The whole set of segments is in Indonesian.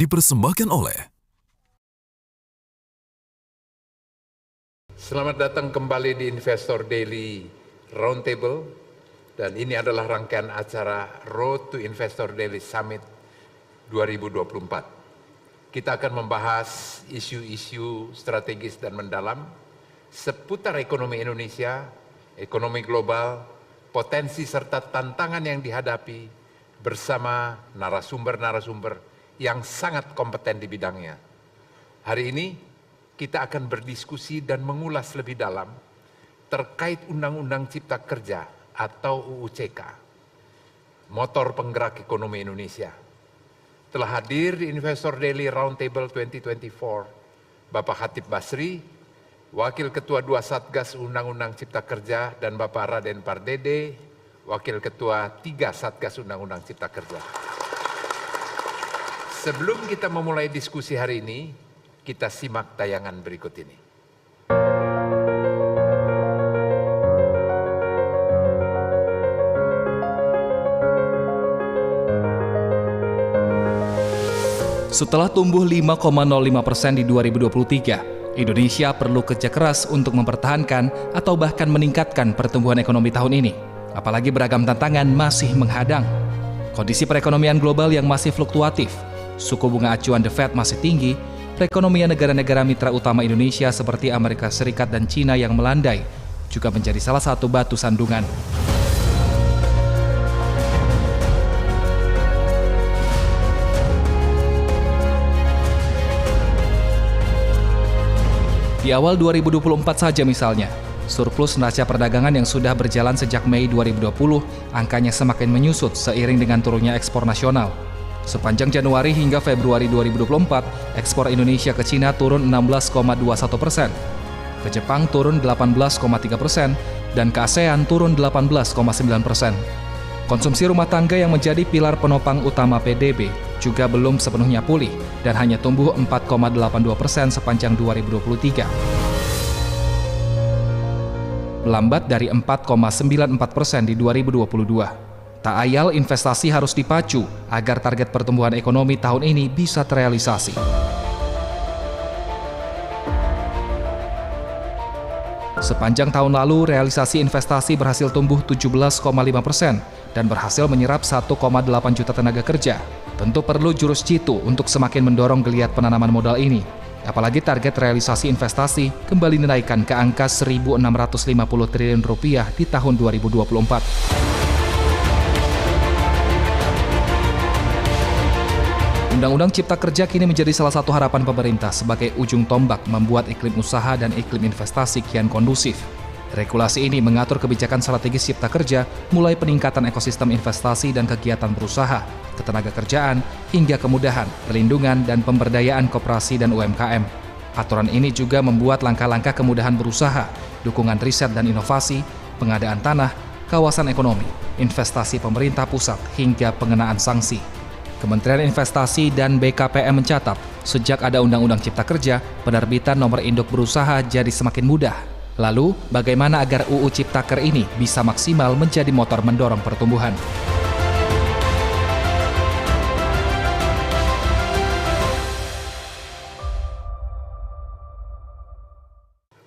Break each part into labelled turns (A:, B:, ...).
A: dipersembahkan oleh
B: Selamat datang kembali di Investor Daily Roundtable, dan ini adalah rangkaian acara Road to Investor Daily Summit 2024. Kita akan membahas isu-isu strategis dan mendalam seputar ekonomi Indonesia, ekonomi global, potensi serta tantangan yang dihadapi bersama narasumber-narasumber yang sangat kompeten di bidangnya. Hari ini kita akan berdiskusi dan mengulas lebih dalam terkait Undang-Undang Cipta Kerja atau UU CK, motor penggerak ekonomi Indonesia. Telah hadir di Investor Daily Roundtable 2024, Bapak Khatib Basri, Wakil Ketua 2 Satgas Undang-Undang Cipta Kerja, dan Bapak Raden Pardede, Wakil Ketua 3 Satgas Undang-Undang Cipta Kerja. Sebelum kita memulai diskusi hari ini, kita simak tayangan berikut ini.
C: Setelah tumbuh 5,05% di 2023, Indonesia perlu kerja keras untuk mempertahankan atau bahkan meningkatkan pertumbuhan ekonomi tahun ini. Apalagi beragam tantangan masih menghadang. Kondisi perekonomian global yang masih fluktuatif, suku bunga acuan The Fed masih tinggi, perekonomian negara-negara mitra utama Indonesia seperti Amerika Serikat dan Cina yang melandai juga menjadi salah satu batu sandungan. Di awal 2024 saja misalnya, surplus neraca perdagangan yang sudah berjalan sejak Mei 2020 angkanya semakin menyusut seiring dengan turunnya ekspor nasional. Sepanjang Januari hingga Februari 2024, ekspor Indonesia ke Cina turun 16,21%, ke Jepang turun 18,3%, dan ke ASEAN turun 18,9%. Konsumsi rumah tangga yang menjadi pilar penopang utama PDB juga belum sepenuhnya pulih dan hanya tumbuh 4,82% sepanjang 2023. Melambat dari 4,94% di 2022. Tak ayal investasi harus dipacu agar target pertumbuhan ekonomi tahun ini bisa terrealisasi. Sepanjang tahun lalu, realisasi investasi berhasil tumbuh 17,5% dan berhasil menyerap 1,8 juta tenaga kerja. Tentu perlu jurus jitu untuk semakin mendorong geliat penanaman modal ini. Apalagi target realisasi investasi kembali dinaikkan ke angka 1.650 triliun rupiah di tahun 2024. Undang-Undang Cipta Kerja kini menjadi salah satu harapan pemerintah sebagai ujung tombak membuat iklim usaha dan iklim investasi kian kondusif. Regulasi ini mengatur kebijakan strategis Cipta Kerja, mulai peningkatan ekosistem investasi dan kegiatan berusaha, ketenagakerjaan, hingga kemudahan, perlindungan, dan pemberdayaan koperasi dan UMKM. Aturan ini juga membuat langkah-langkah kemudahan berusaha, dukungan riset dan inovasi, pengadaan tanah, kawasan ekonomi, investasi pemerintah pusat, hingga pengenaan sanksi. Kementerian Investasi dan BKPM mencatat, sejak ada Undang-Undang Cipta Kerja, penerbitan nomor induk berusaha jadi semakin mudah. Lalu, bagaimana agar UU Ciptaker ini bisa maksimal menjadi motor mendorong pertumbuhan?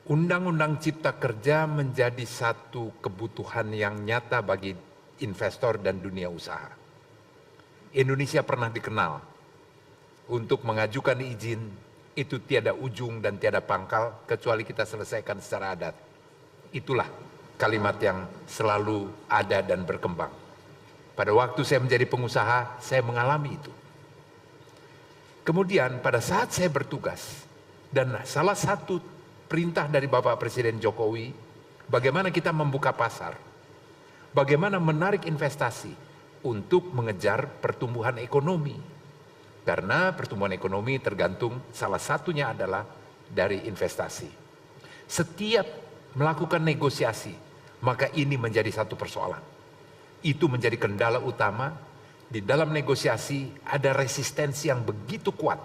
B: Undang-Undang Cipta Kerja menjadi satu kebutuhan yang nyata bagi investor dan dunia usaha. Indonesia pernah dikenal untuk mengajukan izin itu tiada ujung dan tiada pangkal kecuali kita selesaikan secara adat. Itulah kalimat yang selalu ada dan berkembang. Pada waktu saya menjadi pengusaha, saya mengalami itu. Kemudian pada saat saya bertugas, dan salah satu perintah dari Bapak Presiden Jokowi, bagaimana kita membuka pasar, bagaimana menarik investasi untuk mengejar pertumbuhan ekonomi. Karena pertumbuhan ekonomi tergantung, salah satunya adalah dari investasi. Setiap melakukan negosiasi, maka ini menjadi satu persoalan. Itu menjadi kendala utama. Di dalam negosiasi ada resistensi yang begitu kuat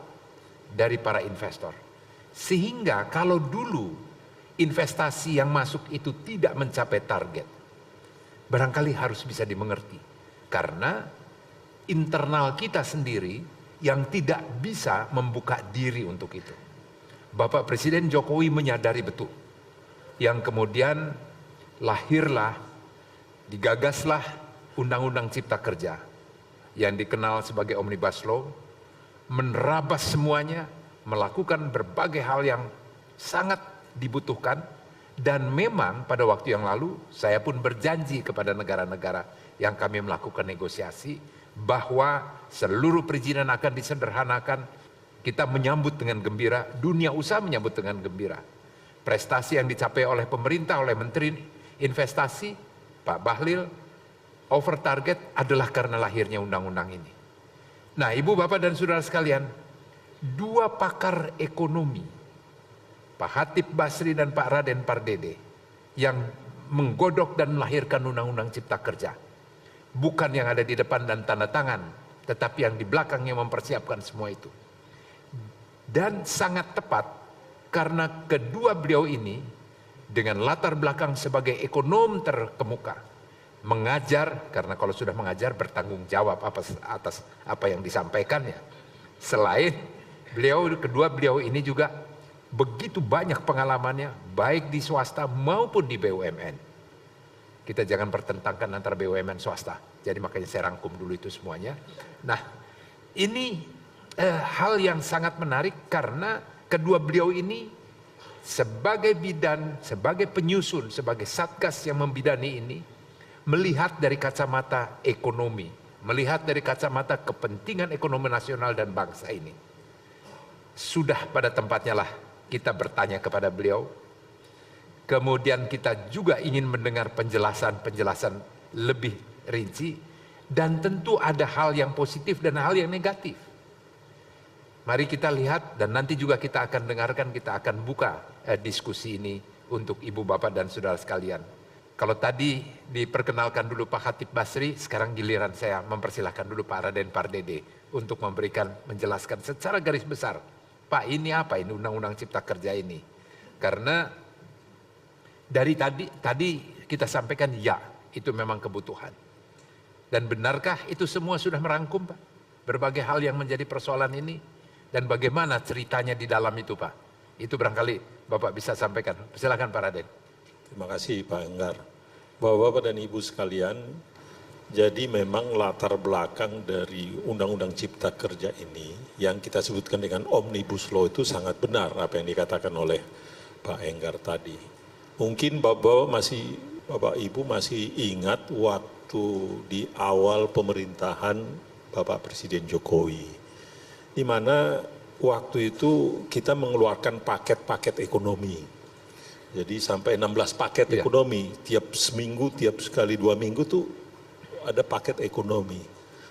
B: dari para investor. Sehingga kalau dulu investasi yang masuk itu tidak mencapai target, barangkali harus bisa dimengerti. Karena internal kita sendiri yang tidak bisa membuka diri untuk itu. Bapak Presiden Jokowi menyadari betul, yang kemudian lahirlah, digagaslah Undang-Undang Cipta Kerja yang dikenal sebagai Omnibus Law, menerabas semuanya, melakukan berbagai hal yang sangat dibutuhkan. Dan memang pada waktu yang lalu saya pun berjanji kepada negara-negara yang kami melakukan negosiasi bahwa seluruh perizinan akan disederhanakan. Kita menyambut dengan gembira, dunia usaha menyambut dengan gembira. Prestasi yang dicapai oleh pemerintah, oleh Menteri Investasi, Pak Bahlil, over target adalah karena lahirnya undang-undang ini. Nah, Ibu, Bapak, dan Saudara sekalian, dua pakar ekonomi, Pak Hatip Basri dan Pak Raden Pardede, yang menggodok dan melahirkan Undang-Undang Cipta Kerja. Bukan yang ada di depan dan tanda tangan, tetapi yang di belakangnya mempersiapkan semua itu. Dan sangat tepat karena kedua beliau ini dengan latar belakang sebagai ekonom terkemuka, mengajar, karena kalau sudah mengajar bertanggung jawab atas apa yang disampaikannya. Selain kedua beliau ini juga begitu banyak pengalamannya, baik di swasta maupun di BUMN. Kita jangan pertentangkan antara BUMN swasta. Jadi makanya saya rangkum dulu itu semuanya. Nah, ini hal yang sangat menarik karena kedua beliau ini sebagai bidan, sebagai penyusun, sebagai satgas yang membidani ini, melihat dari kacamata ekonomi, melihat dari kacamata kepentingan ekonomi nasional dan bangsa ini. Sudah pada tempatnya lah kita bertanya kepada beliau, kemudian kita juga ingin mendengar penjelasan-penjelasan lebih rinci, dan tentu ada hal yang positif dan hal yang negatif. Mari kita lihat dan nanti juga kita akan dengarkan, kita akan buka diskusi ini untuk Ibu, Bapak, dan Saudara sekalian. Kalau tadi diperkenalkan dulu Pak Hatip Basri, sekarang giliran saya mempersilahkan dulu Pak Raden Pardede untuk menjelaskan secara garis besar, Pak, ini apa ini Undang-Undang Cipta Kerja ini? Karena dari tadi kita sampaikan ya, itu memang kebutuhan. Dan benarkah itu semua sudah merangkum, Pak? Berbagai hal yang menjadi persoalan ini dan bagaimana ceritanya di dalam itu, Pak? Itu barangkali Bapak bisa sampaikan. Silakan Pak Raden.
A: Terima kasih Pak Enggar. Bapak-bapak dan Ibu sekalian, jadi memang latar belakang dari Undang-Undang Cipta Kerja ini yang kita sebutkan dengan Omnibus Law itu sangat benar apa yang dikatakan oleh Pak Enggar tadi. Mungkin Bapak Ibu masih ingat waktu di awal pemerintahan Bapak Presiden Jokowi, di mana waktu itu kita mengeluarkan paket-paket ekonomi. Jadi sampai 16 paket ekonomi, tiap seminggu, tiap sekali 2 minggu tuh ada paket ekonomi.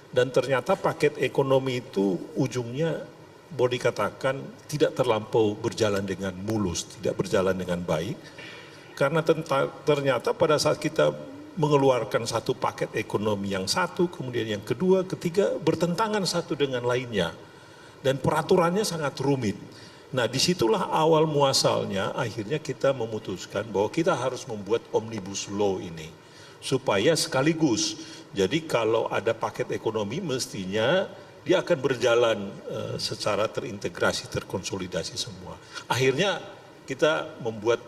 A: Dan ternyata paket ekonomi itu ujungnya boleh dikatakan tidak terlampau berjalan dengan mulus, tidak berjalan dengan baik. Karena ternyata pada saat kita mengeluarkan satu paket ekonomi yang satu, kemudian yang kedua, ketiga bertentangan satu dengan lainnya. Dan peraturannya sangat rumit. Nah, disitulah awal muasalnya akhirnya kita memutuskan bahwa kita harus membuat Omnibus Law ini. Supaya sekaligus, jadi kalau ada paket ekonomi mestinya dia akan berjalan secara terintegrasi, terkonsolidasi semua. Akhirnya kita membuat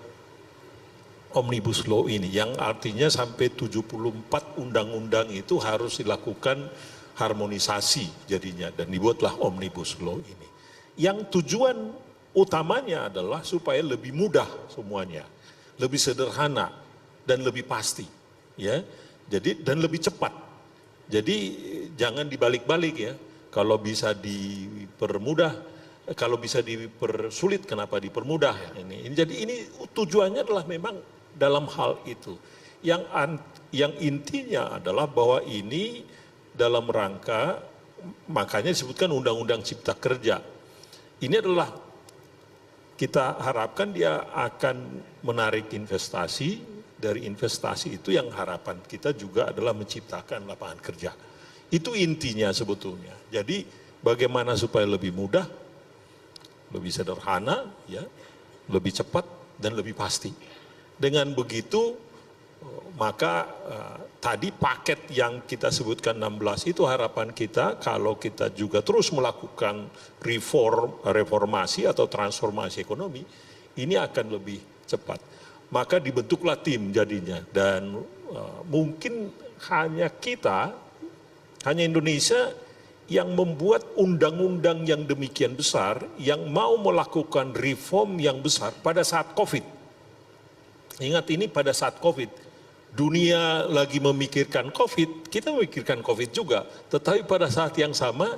A: Omnibus Law ini yang artinya sampai 74 undang-undang itu harus dilakukan harmonisasi jadinya dan dibuatlah Omnibus Law ini. Yang tujuan utamanya adalah supaya lebih mudah semuanya, lebih sederhana dan lebih pasti, ya. Jadi dan lebih cepat. Jadi jangan dibalik-balik ya. Kalau bisa dipermudah, kalau bisa dipersulit, kenapa dipermudah? Ini jadi ini tujuannya adalah memang dalam hal itu. Yang intinya adalah bahwa ini dalam rangka, makanya disebutkan Undang-Undang Cipta Kerja. Ini adalah kita harapkan dia akan menarik investasi, dari investasi itu yang harapan kita juga adalah menciptakan lapangan kerja. Itu intinya sebetulnya. Jadi bagaimana supaya lebih mudah, lebih sederhana, ya, lebih cepat dan lebih pasti. Dengan begitu Maka tadi paket yang kita sebutkan 16 itu harapan kita kalau kita juga terus melakukan reformasi atau transformasi ekonomi, ini akan lebih cepat. Maka dibentuklah tim jadinya, dan mungkin hanya Indonesia yang membuat undang-undang yang demikian besar, yang mau melakukan reform yang besar pada saat COVID. Ingat, ini pada saat COVID. Dunia lagi memikirkan COVID, kita memikirkan COVID juga. Tetapi pada saat yang sama,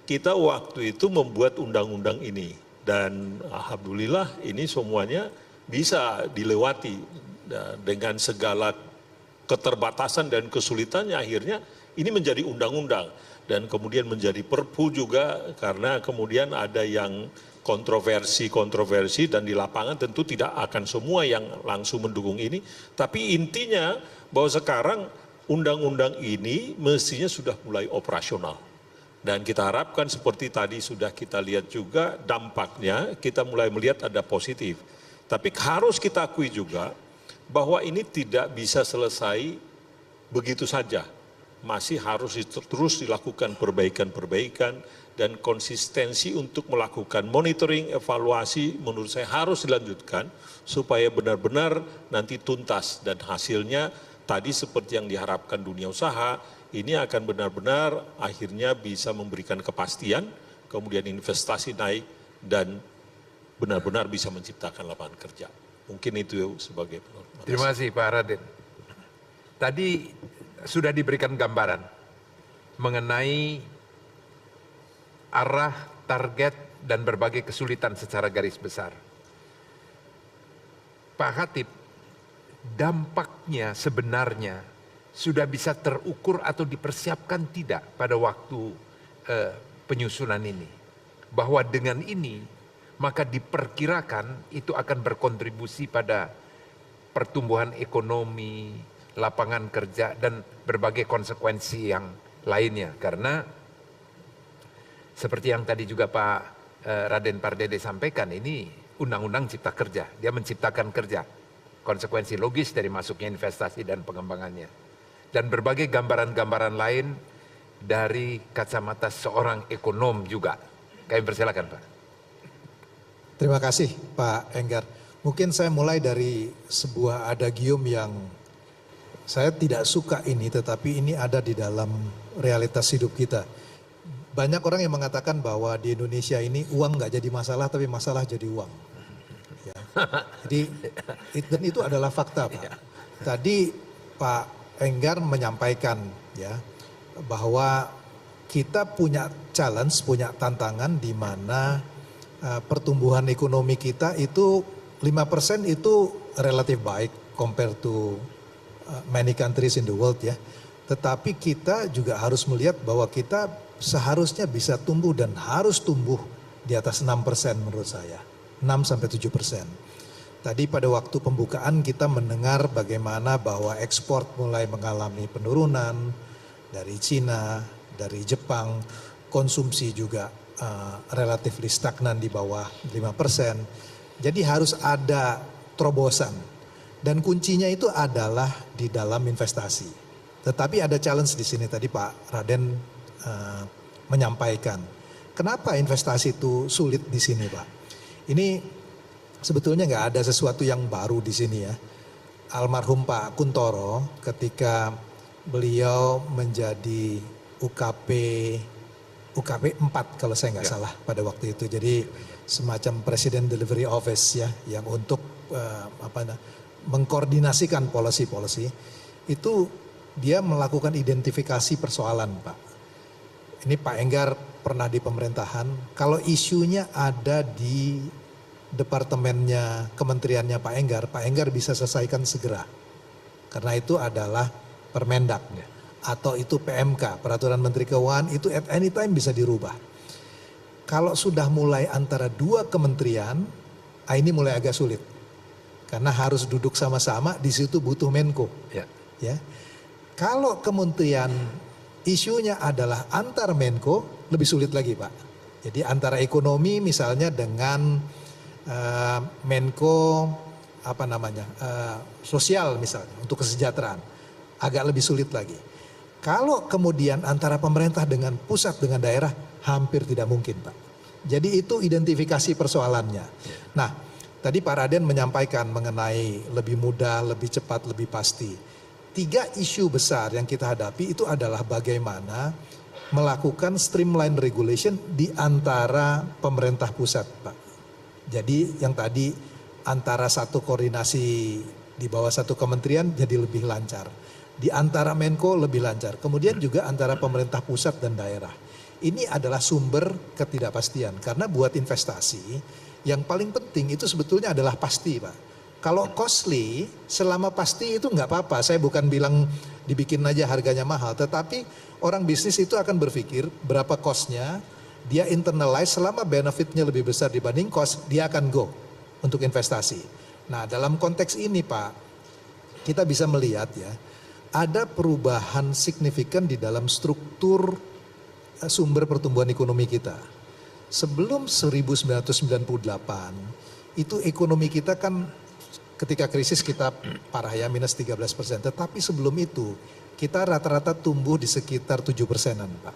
A: kita waktu itu membuat undang-undang ini. Dan alhamdulillah ini semuanya bisa dilewati. Dengan segala keterbatasan dan kesulitannya, akhirnya ini menjadi undang-undang. Dan kemudian menjadi perpu juga, karena kemudian ada yang kontroversi dan di lapangan tentu tidak akan semua yang langsung mendukung ini. Tapi intinya bahwa sekarang undang-undang ini mestinya sudah mulai operasional. Dan kita harapkan seperti tadi sudah kita lihat juga dampaknya, kita mulai melihat ada positif. Tapi harus kita akui juga bahwa ini tidak bisa selesai begitu saja. Masih harus terus dilakukan perbaikan-perbaikan, dan konsistensi untuk melakukan monitoring, evaluasi menurut saya harus dilanjutkan supaya benar-benar nanti tuntas dan hasilnya tadi seperti yang diharapkan dunia usaha, ini akan benar-benar akhirnya bisa memberikan kepastian, kemudian investasi naik dan benar-benar bisa menciptakan lapangan kerja. Mungkin itu sebagai penutup.
B: Terima kasih Pak Raden. Tadi sudah diberikan gambaran mengenai arah, target, dan berbagai kesulitan secara garis besar. Pak Khatib, dampaknya sebenarnya sudah bisa terukur atau dipersiapkan tidak pada waktu penyusunan ini? Bahwa dengan ini, maka diperkirakan itu akan berkontribusi pada pertumbuhan ekonomi, lapangan kerja, dan berbagai konsekuensi yang lainnya. Karena seperti yang tadi juga Pak Raden Pardede sampaikan, ini undang-undang cipta kerja, dia menciptakan kerja. Konsekuensi logis dari masuknya investasi dan pengembangannya. Dan berbagai gambaran-gambaran lain dari kacamata seorang ekonom juga. Kami persilakan Pak.
D: Terima kasih Pak Enggar. Mungkin saya mulai dari sebuah adagium yang saya tidak suka ini, tetapi ini ada di dalam realitas hidup kita. Banyak orang yang mengatakan bahwa di Indonesia ini uang nggak jadi masalah, tapi masalah jadi uang. Ya. Jadi dan itu adalah fakta Pak. Tadi Pak Enggar menyampaikan ya bahwa kita punya challenge, punya tantangan di mana pertumbuhan ekonomi kita itu 5% itu relatif baik compared to many countries in the world ya. Tetapi kita juga harus melihat bahwa kita seharusnya bisa tumbuh dan harus tumbuh di atas 6% menurut saya. 6-7%. Tadi pada waktu pembukaan kita mendengar bagaimana bahwa ekspor mulai mengalami penurunan dari Cina, dari Jepang, konsumsi juga relatif stagnan di bawah 5%. Jadi harus ada terobosan. Dan kuncinya itu adalah di dalam investasi. Tetapi ada challenge di sini tadi Pak Raden menyampaikan. Kenapa investasi itu sulit di sini Pak? Ini sebetulnya nggak ada sesuatu yang baru di sini ya. Almarhum Pak Kuntoro ketika beliau menjadi UKP 4 kalau saya nggak salah pada waktu itu. Jadi semacam President Delivery Office ya yang untuk mengkoordinasikan policy itu dia melakukan identifikasi persoalan Pak. Ini Pak Enggar pernah di pemerintahan, kalau isunya ada di departemennya, kementeriannya Pak Enggar bisa selesaikan segera. Karena itu adalah Permendak atau itu PMK, Peraturan Menteri Keuangan, itu at any time bisa dirubah. Kalau sudah mulai antara dua kementerian, ini mulai agak sulit. Karena harus duduk sama-sama, di situ butuh Menko. Ya. Kalau kementerian isunya adalah antar Menko, lebih sulit lagi Pak. Jadi antara ekonomi misalnya dengan Menko sosial misalnya, untuk kesejahteraan, agak lebih sulit lagi. Kalau kemudian antara pemerintah dengan pusat dengan daerah, hampir tidak mungkin, Pak. Jadi itu identifikasi persoalannya. Nah, tadi Pak Raden menyampaikan mengenai lebih mudah, lebih cepat, lebih pasti. 3 isu besar yang kita hadapi itu adalah bagaimana melakukan streamline regulation di antara pemerintah pusat, Pak. Jadi yang tadi antara satu koordinasi di bawah satu kementerian jadi lebih lancar. Di antara Menko lebih lancar. Kemudian juga antara pemerintah pusat dan daerah. Ini adalah sumber ketidakpastian. Karena buat investasi yang paling penting itu sebetulnya adalah pasti, Pak. Kalau costly, selama pasti itu nggak apa-apa. Saya bukan bilang dibikin aja harganya mahal. Tetapi orang bisnis itu akan berpikir berapa costnya, dia internalize, selama benefitnya lebih besar dibanding cost, dia akan go untuk investasi. Nah, dalam konteks ini, Pak, kita bisa melihat ya, ada perubahan signifikan di dalam struktur sumber pertumbuhan ekonomi kita. Sebelum 1998, itu ekonomi kita kan ketika krisis kita parah ya, minus 13%. Tetapi sebelum itu, kita rata-rata tumbuh di sekitar 7%-an, Pak.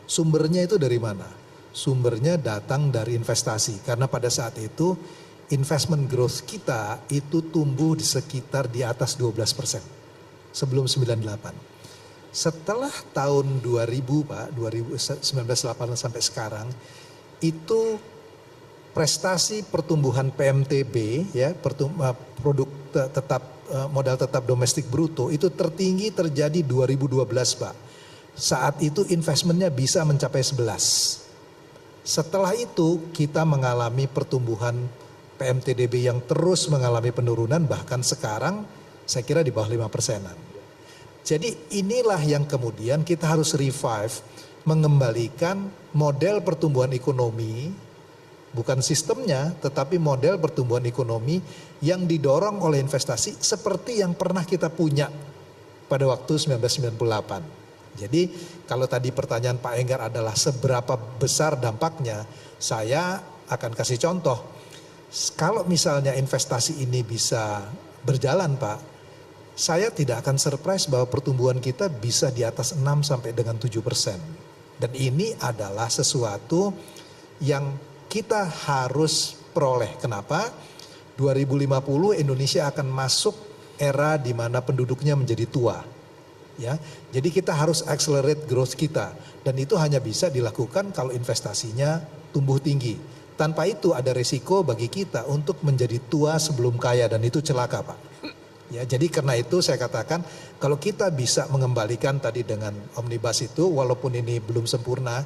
D: Sumbernya itu dari mana? Sumbernya datang dari investasi. Karena pada saat itu, investment growth kita itu tumbuh di sekitar di atas 12%. Sebelum 98. Setelah tahun 2000, Pak, 1998 sampai sekarang, itu prestasi pertumbuhan PMTB ya, produk tetap modal tetap domestik bruto itu tertinggi terjadi 2012, Pak. Saat itu investmentnya bisa mencapai 11. Setelah itu kita mengalami pertumbuhan PMTDB yang terus mengalami penurunan, bahkan sekarang saya kira di bawah 5%-an. Jadi inilah yang kemudian kita harus revive, mengembalikan model pertumbuhan ekonomi, bukan sistemnya, tetapi model pertumbuhan ekonomi yang didorong oleh investasi seperti yang pernah kita punya pada waktu 1998. Jadi kalau tadi pertanyaan Pak Enggar adalah seberapa besar dampaknya, saya akan kasih contoh. Kalau misalnya investasi ini bisa berjalan, Pak, saya tidak akan surprise bahwa pertumbuhan kita bisa di atas 6 sampai dengan 7%. Dan ini adalah sesuatu yang kita harus peroleh. Kenapa? 2050 Indonesia akan masuk era di mana penduduknya menjadi tua. Ya, jadi kita harus accelerate growth kita. Dan itu hanya bisa dilakukan kalau investasinya tumbuh tinggi. Tanpa itu ada resiko bagi kita untuk menjadi tua sebelum kaya, dan itu celaka, Pak. Ya, jadi karena itu saya katakan kalau kita bisa mengembalikan tadi dengan omnibus itu, walaupun ini belum sempurna,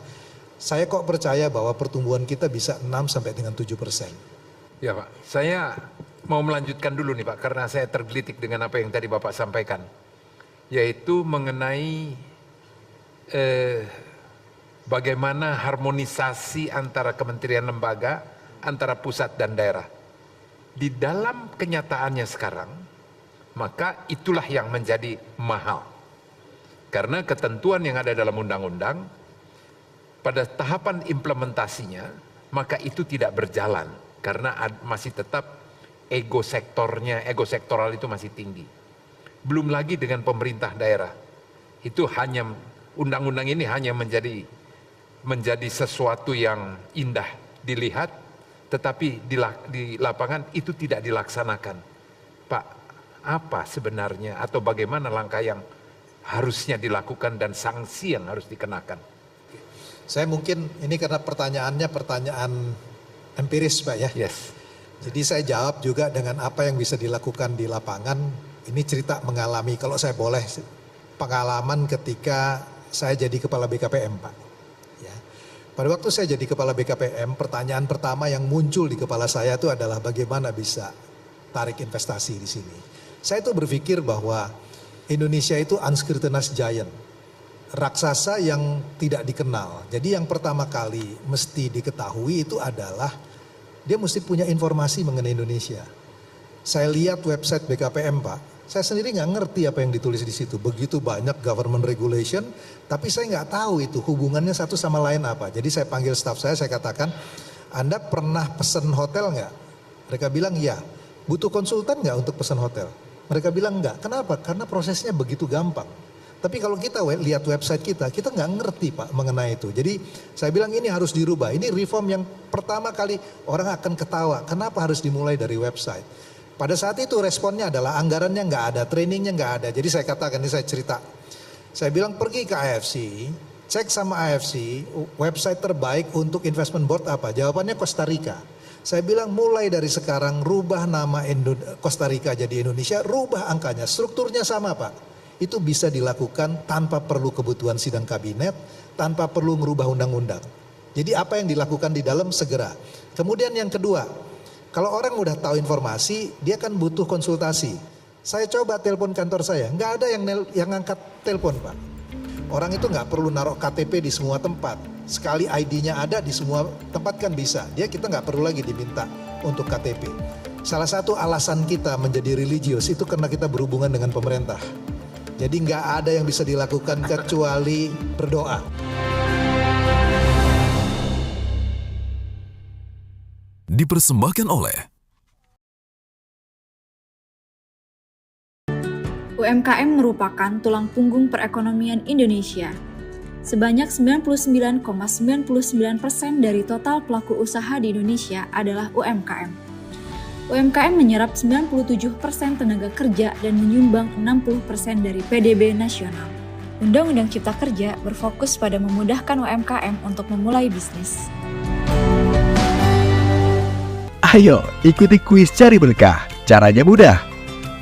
D: saya kok percaya bahwa pertumbuhan kita bisa 6 sampai dengan 7%.
B: Ya, Pak, saya mau melanjutkan dulu nih, Pak, karena saya tergelitik dengan apa yang tadi Bapak sampaikan, yaitu mengenai bagaimana harmonisasi antara kementerian lembaga, antara pusat dan daerah. Di dalam kenyataannya sekarang, maka itulah yang menjadi mahal. Karena ketentuan yang ada dalam undang-undang, pada tahapan implementasinya, maka itu tidak berjalan. Karena masih tetap ego sektoral itu masih tinggi. Belum lagi dengan pemerintah daerah. Itu hanya, undang-undang ini hanya menjadi sesuatu yang indah dilihat, tetapi di lapangan itu tidak dilaksanakan. Pak, apa sebenarnya atau bagaimana langkah yang harusnya dilakukan dan sanksi yang harus dikenakan?
D: Saya mungkin ini karena pertanyaannya pertanyaan empiris, Pak ya.
B: Yes.
D: Jadi saya jawab juga dengan apa yang bisa dilakukan di lapangan. Ini cerita mengalami, kalau saya boleh, pengalaman ketika saya jadi kepala BKPM, Pak. Ya. Pada waktu saya jadi kepala BKPM, pertanyaan pertama yang muncul di kepala saya itu adalah bagaimana bisa tarik investasi di sini. Saya tuh berpikir bahwa Indonesia itu unscrutinized giant, raksasa yang tidak dikenal. Jadi yang pertama kali mesti diketahui itu adalah dia mesti punya informasi mengenai Indonesia. Saya lihat website BKPM, Pak, saya sendiri nggak ngerti apa yang ditulis di situ. Begitu banyak government regulation, tapi saya nggak tahu itu hubungannya satu sama lain apa. Jadi saya panggil staff saya katakan, Anda pernah pesen hotel nggak? Mereka bilang iya. butuh konsultan nggak untuk pesan hotel? Mereka bilang enggak. Kenapa? Karena prosesnya begitu gampang. Tapi kalau kita lihat website kita nggak ngerti Pak mengenai itu. Jadi saya bilang ini harus dirubah. Ini reform yang pertama kali orang akan ketawa. Kenapa harus dimulai dari website? Pada saat itu responnya adalah anggarannya nggak ada, trainingnya nggak ada. Jadi saya katakan, ini saya cerita. Saya bilang pergi ke AFC, cek sama AFC, website terbaik untuk investment board apa? Jawabannya Costa Rica. Saya bilang mulai dari sekarang rubah nama Costa Rica jadi Indonesia, rubah angkanya, strukturnya sama Pak. Itu bisa dilakukan tanpa perlu kebutuhan sidang kabinet, tanpa perlu merubah undang-undang. Jadi apa yang dilakukan di dalam segera. Kemudian yang kedua, kalau orang udah tahu informasi, dia kan butuh konsultasi. Saya coba telepon kantor saya, nggak ada yang ngangkat telepon Pak. Orang itu nggak perlu naruh KTP di semua tempat. Sekali ID-nya ada di semua tempat kan bisa. Kita nggak perlu lagi diminta untuk KTP. Salah satu alasan kita menjadi religius itu karena kita berhubungan dengan pemerintah. Jadi nggak ada yang bisa dilakukan kecuali berdoa.
E: Dipersembahkan oleh
F: UMKM merupakan tulang punggung perekonomian Indonesia. Sebanyak 99,99% dari total pelaku usaha di Indonesia adalah UMKM. UMKM menyerap 97% tenaga kerja dan menyumbang 60% dari PDB nasional. Undang-Undang Cipta Kerja berfokus pada memudahkan UMKM untuk memulai bisnis.
G: Ayo, ikuti kuis cari berkah. Caranya mudah.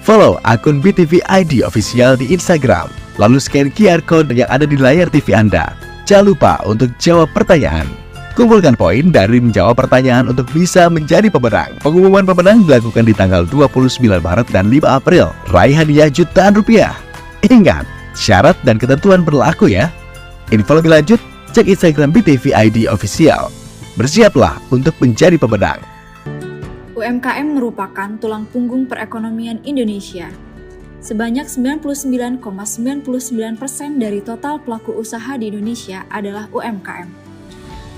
G: Follow akun BTV ID Official di Instagram, lalu scan QR Code yang ada di layar TV Anda. Jangan lupa untuk jawab pertanyaan. Kumpulkan poin dari menjawab pertanyaan untuk bisa menjadi pemenang. Pengumuman pemenang dilakukan di tanggal 29 Maret dan 5 April. Raih hadiah jutaan rupiah. Ingat, syarat dan ketentuan berlaku ya. Info lebih lanjut, cek Instagram BTV ID Official. Bersiaplah untuk menjadi pemenang.
F: UMKM merupakan tulang punggung perekonomian Indonesia. Sebanyak 99,99% dari total pelaku usaha di Indonesia adalah UMKM.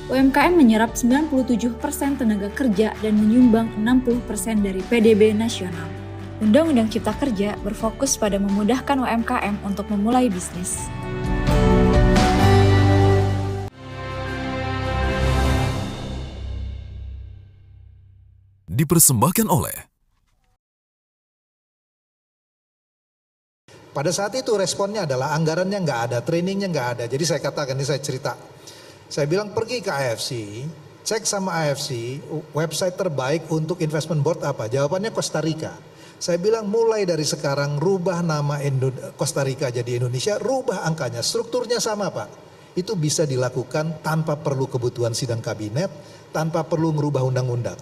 F: UMKM menyerap 97% tenaga kerja dan menyumbang 60% dari PDB nasional. Undang-Undang Cipta Kerja berfokus pada memudahkan UMKM untuk memulai bisnis.
E: dipersembahkan oleh
D: Pada saat itu responnya adalah anggarannya nggak ada, trainingnya nggak ada. Jadi saya katakan, ini saya cerita. Saya bilang pergi ke AFC, cek sama AFC, website terbaik untuk investment board apa? Jawabannya Costa Rica. Saya bilang mulai dari sekarang rubah nama Costa Rica jadi Indonesia, rubah angkanya, strukturnya sama Pak. Itu bisa dilakukan tanpa perlu kebutuhan sidang kabinet, tanpa perlu merubah undang-undang.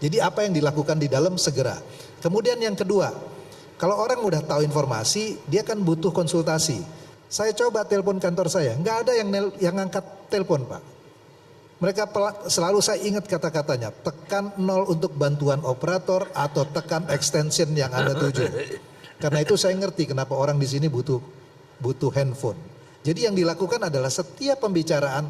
D: Jadi apa yang dilakukan di dalam segera. Kemudian yang kedua, kalau orang udah tahu informasi, dia kan butuh konsultasi. Saya coba telepon kantor saya, nggak ada yang ngangkat telepon Pak. Mereka selalu saya ingat kata-katanya, tekan 0 untuk bantuan operator atau tekan extension yang Anda tuju. Karena itu saya ngerti kenapa orang di sini butuh handphone. Jadi yang dilakukan adalah setiap pembicaraan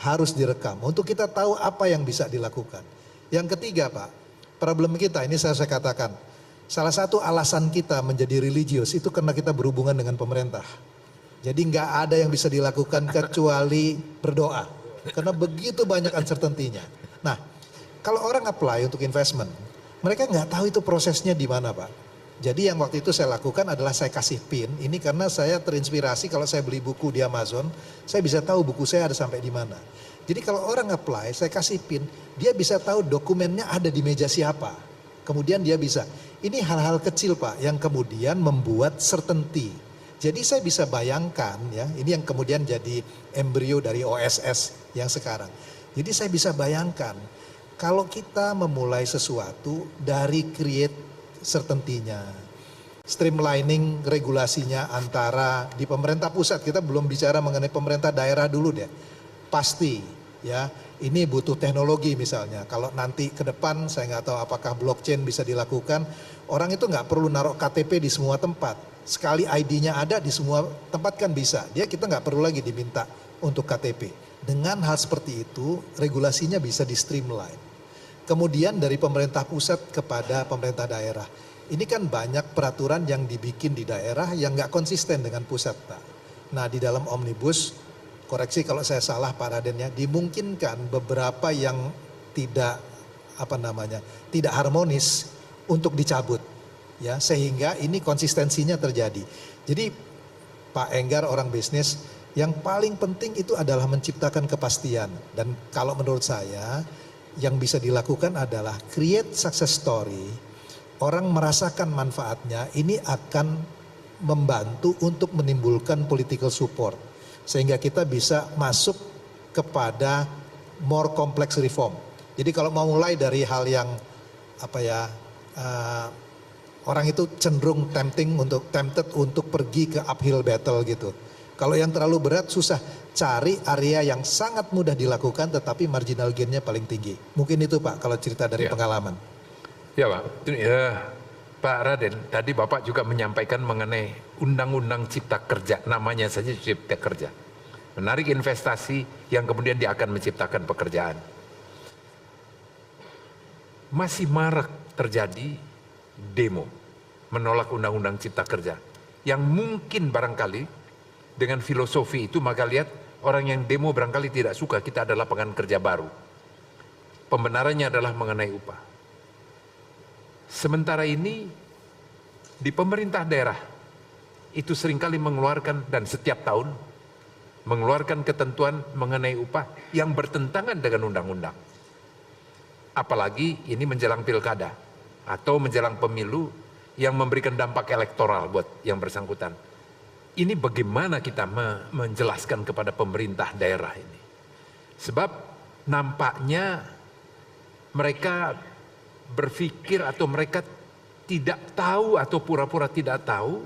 D: harus direkam untuk kita tahu apa yang bisa dilakukan. Yang ketiga Pak, problem kita ini saya katakan, salah satu alasan kita menjadi religius itu karena kita berhubungan dengan pemerintah. Jadi nggak ada yang bisa dilakukan kecuali berdoa. Karena begitu banyak uncertainty-nya. Nah, kalau orang apply untuk investment, mereka nggak tahu itu prosesnya di mana Pak. Jadi yang waktu itu saya lakukan adalah saya kasih PIN. Ini karena saya terinspirasi kalau saya beli buku di Amazon, saya bisa tahu buku saya ada sampai di mana. Jadi kalau orang apply, saya kasih PIN, dia bisa tahu dokumennya ada di meja siapa. Kemudian dia bisa. Ini hal-hal kecil Pak yang kemudian membuat certainty. Jadi saya bisa bayangkan ya, ini yang kemudian jadi embrio dari OSS yang sekarang. Jadi saya bisa bayangkan kalau kita memulai sesuatu dari create certainty-nya, streamlining regulasinya antara di pemerintah pusat, kita belum bicara mengenai pemerintah daerah dulu deh. Pasti ya, ini butuh teknologi misalnya. Kalau nanti ke depan saya nggak tahu apakah blockchain bisa dilakukan, orang itu nggak perlu naruh KTP di semua tempat. Sekali ID-nya ada di semua tempat kan bisa. Kita nggak perlu lagi diminta untuk KTP. Dengan hal seperti itu, regulasinya bisa di streamline. Kemudian dari pemerintah pusat kepada pemerintah daerah. Ini kan banyak peraturan yang dibikin di daerah yang nggak konsisten dengan pusat, Pak. Nah, di dalam Omnibus, koreksi kalau saya salah Pak Raden ya, dimungkinkan beberapa yang tidak tidak harmonis untuk dicabut, ya, sehingga ini konsistensinya terjadi. Jadi Pak Enggar orang bisnis, yang paling penting itu adalah menciptakan kepastian. Dan kalau menurut saya, yang bisa dilakukan adalah create success story. Orang merasakan manfaatnya, ini akan membantu untuk menimbulkan political support. Sehingga kita bisa masuk kepada more complex reform. Jadi kalau mau mulai dari hal yang orang itu cenderung tempted untuk pergi ke uphill battle gitu. Kalau yang terlalu berat susah, cari area yang sangat mudah dilakukan tetapi marginal gain-nya paling tinggi. Mungkin itu Pak kalau cerita dari pengalaman.
B: Ya Pak, Pak Raden, tadi Bapak juga menyampaikan mengenai Undang-Undang Cipta Kerja, namanya saja Cipta Kerja. Menarik investasi yang kemudian dia akan menciptakan pekerjaan. Masih marak terjadi demo menolak Undang-Undang Cipta Kerja. Yang mungkin barangkali dengan filosofi itu maka lihat orang yang demo barangkali tidak suka kita ada lapangan kerja baru. Pembenarannya adalah mengenai upah. Sementara ini di pemerintah daerah itu seringkali mengeluarkan dan setiap tahun mengeluarkan ketentuan mengenai upah yang bertentangan dengan undang-undang. Apalagi ini menjelang pilkada atau menjelang pemilu yang memberikan dampak elektoral buat yang bersangkutan. Ini bagaimana kita menjelaskan kepada pemerintah daerah ini? Sebab nampaknya mereka berpikir atau mereka tidak tahu atau pura-pura tidak tahu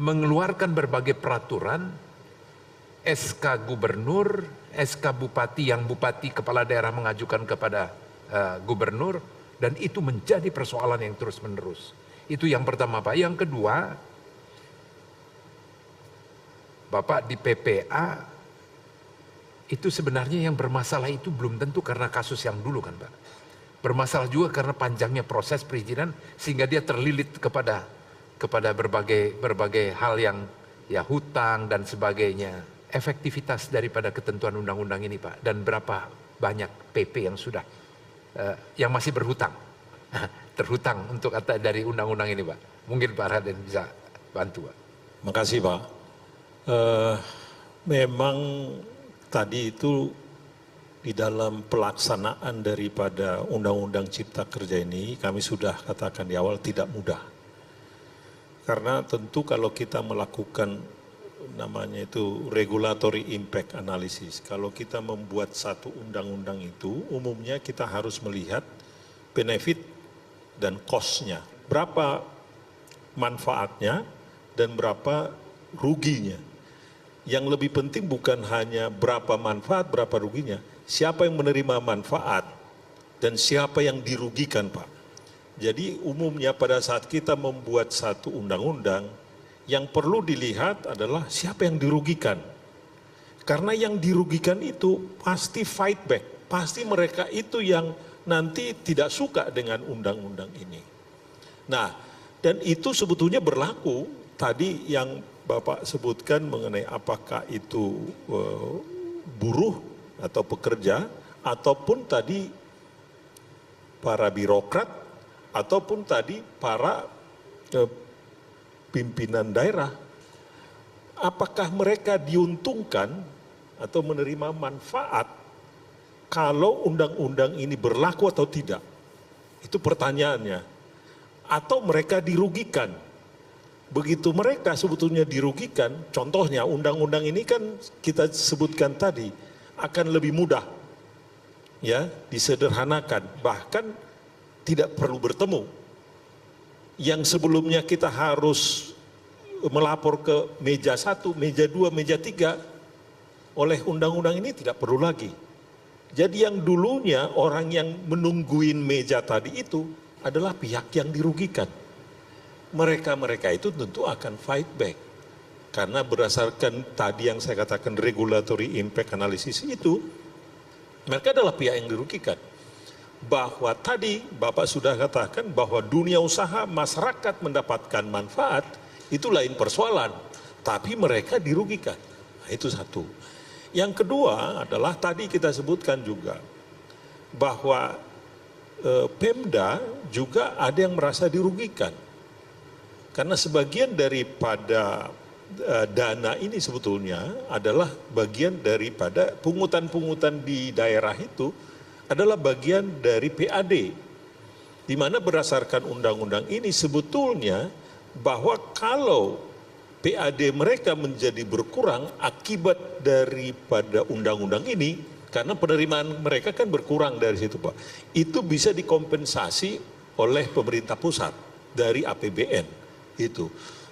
B: mengeluarkan berbagai peraturan, SK gubernur, SK bupati yang bupati kepala daerah mengajukan kepada gubernur, dan itu menjadi persoalan yang terus-menerus. Itu yang pertama Pak. Yang kedua, Bapak di PPA itu sebenarnya yang bermasalah itu belum tentu karena kasus yang dulu kan Pak. Bermasalah juga karena panjangnya proses perizinan sehingga dia terlilit kepada berbagai hal yang ya hutang dan sebagainya. Efektivitas daripada ketentuan undang-undang ini Pak, dan berapa banyak PP yang sudah yang masih berhutang terhutang untuk dari undang-undang ini Pak. Mungkin Pak Raden bisa bantu Pak.
A: Makasih Pak. Memang tadi itu di dalam pelaksanaan daripada Undang-Undang Cipta Kerja ini kami sudah katakan di awal tidak mudah. Karena tentu kalau kita melakukan namanya itu regulatory impact analysis, kalau kita membuat satu undang-undang itu umumnya kita harus melihat benefit dan cost-nya. Berapa manfaatnya dan berapa ruginya. Yang lebih penting bukan hanya berapa manfaat, berapa ruginya. Siapa yang menerima manfaat dan siapa yang dirugikan Pak. Jadi umumnya pada saat kita membuat satu undang-undang, yang perlu dilihat adalah siapa yang dirugikan. Karena yang dirugikan itu pasti fight back, pasti mereka itu yang nanti tidak suka dengan undang-undang ini. Nah, dan itu sebetulnya berlaku tadi yang Bapak sebutkan mengenai apakah itu buruh atau pekerja, ataupun tadi para birokrat, ataupun tadi para pimpinan daerah. Apakah mereka diuntungkan atau menerima manfaat kalau undang-undang ini berlaku atau tidak? Itu pertanyaannya. Atau mereka dirugikan? Begitu mereka sebetulnya dirugikan, contohnya undang-undang ini kan kita sebutkan tadi, akan lebih mudah, ya, disederhanakan, bahkan tidak perlu bertemu. Yang sebelumnya kita harus melapor ke meja 1, meja 2, meja 3, oleh undang-undang ini tidak perlu lagi. Jadi yang dulunya orang yang menungguin meja tadi itu adalah pihak yang dirugikan. Mereka-mereka itu tentu akan fight back. Karena berdasarkan tadi yang saya katakan regulatory impact analysis itu, mereka adalah pihak yang dirugikan. bahwa tadi Bapak sudah katakan bahwa dunia usaha masyarakat mendapatkan manfaat, itu lain persoalan, tapi mereka dirugikan. Nah, itu satu. Yang kedua adalah tadi kita sebutkan juga bahwa Pemda juga ada yang merasa dirugikan. Karena sebagian daripada dana ini sebetulnya adalah bagian daripada pungutan-pungutan di daerah itu adalah bagian dari PAD. Di mana berdasarkan undang-undang ini sebetulnya bahwa kalau PAD mereka menjadi berkurang akibat daripada undang-undang ini, karena penerimaan mereka kan berkurang dari situ Pak, itu bisa dikompensasi oleh pemerintah pusat dari APBN itu.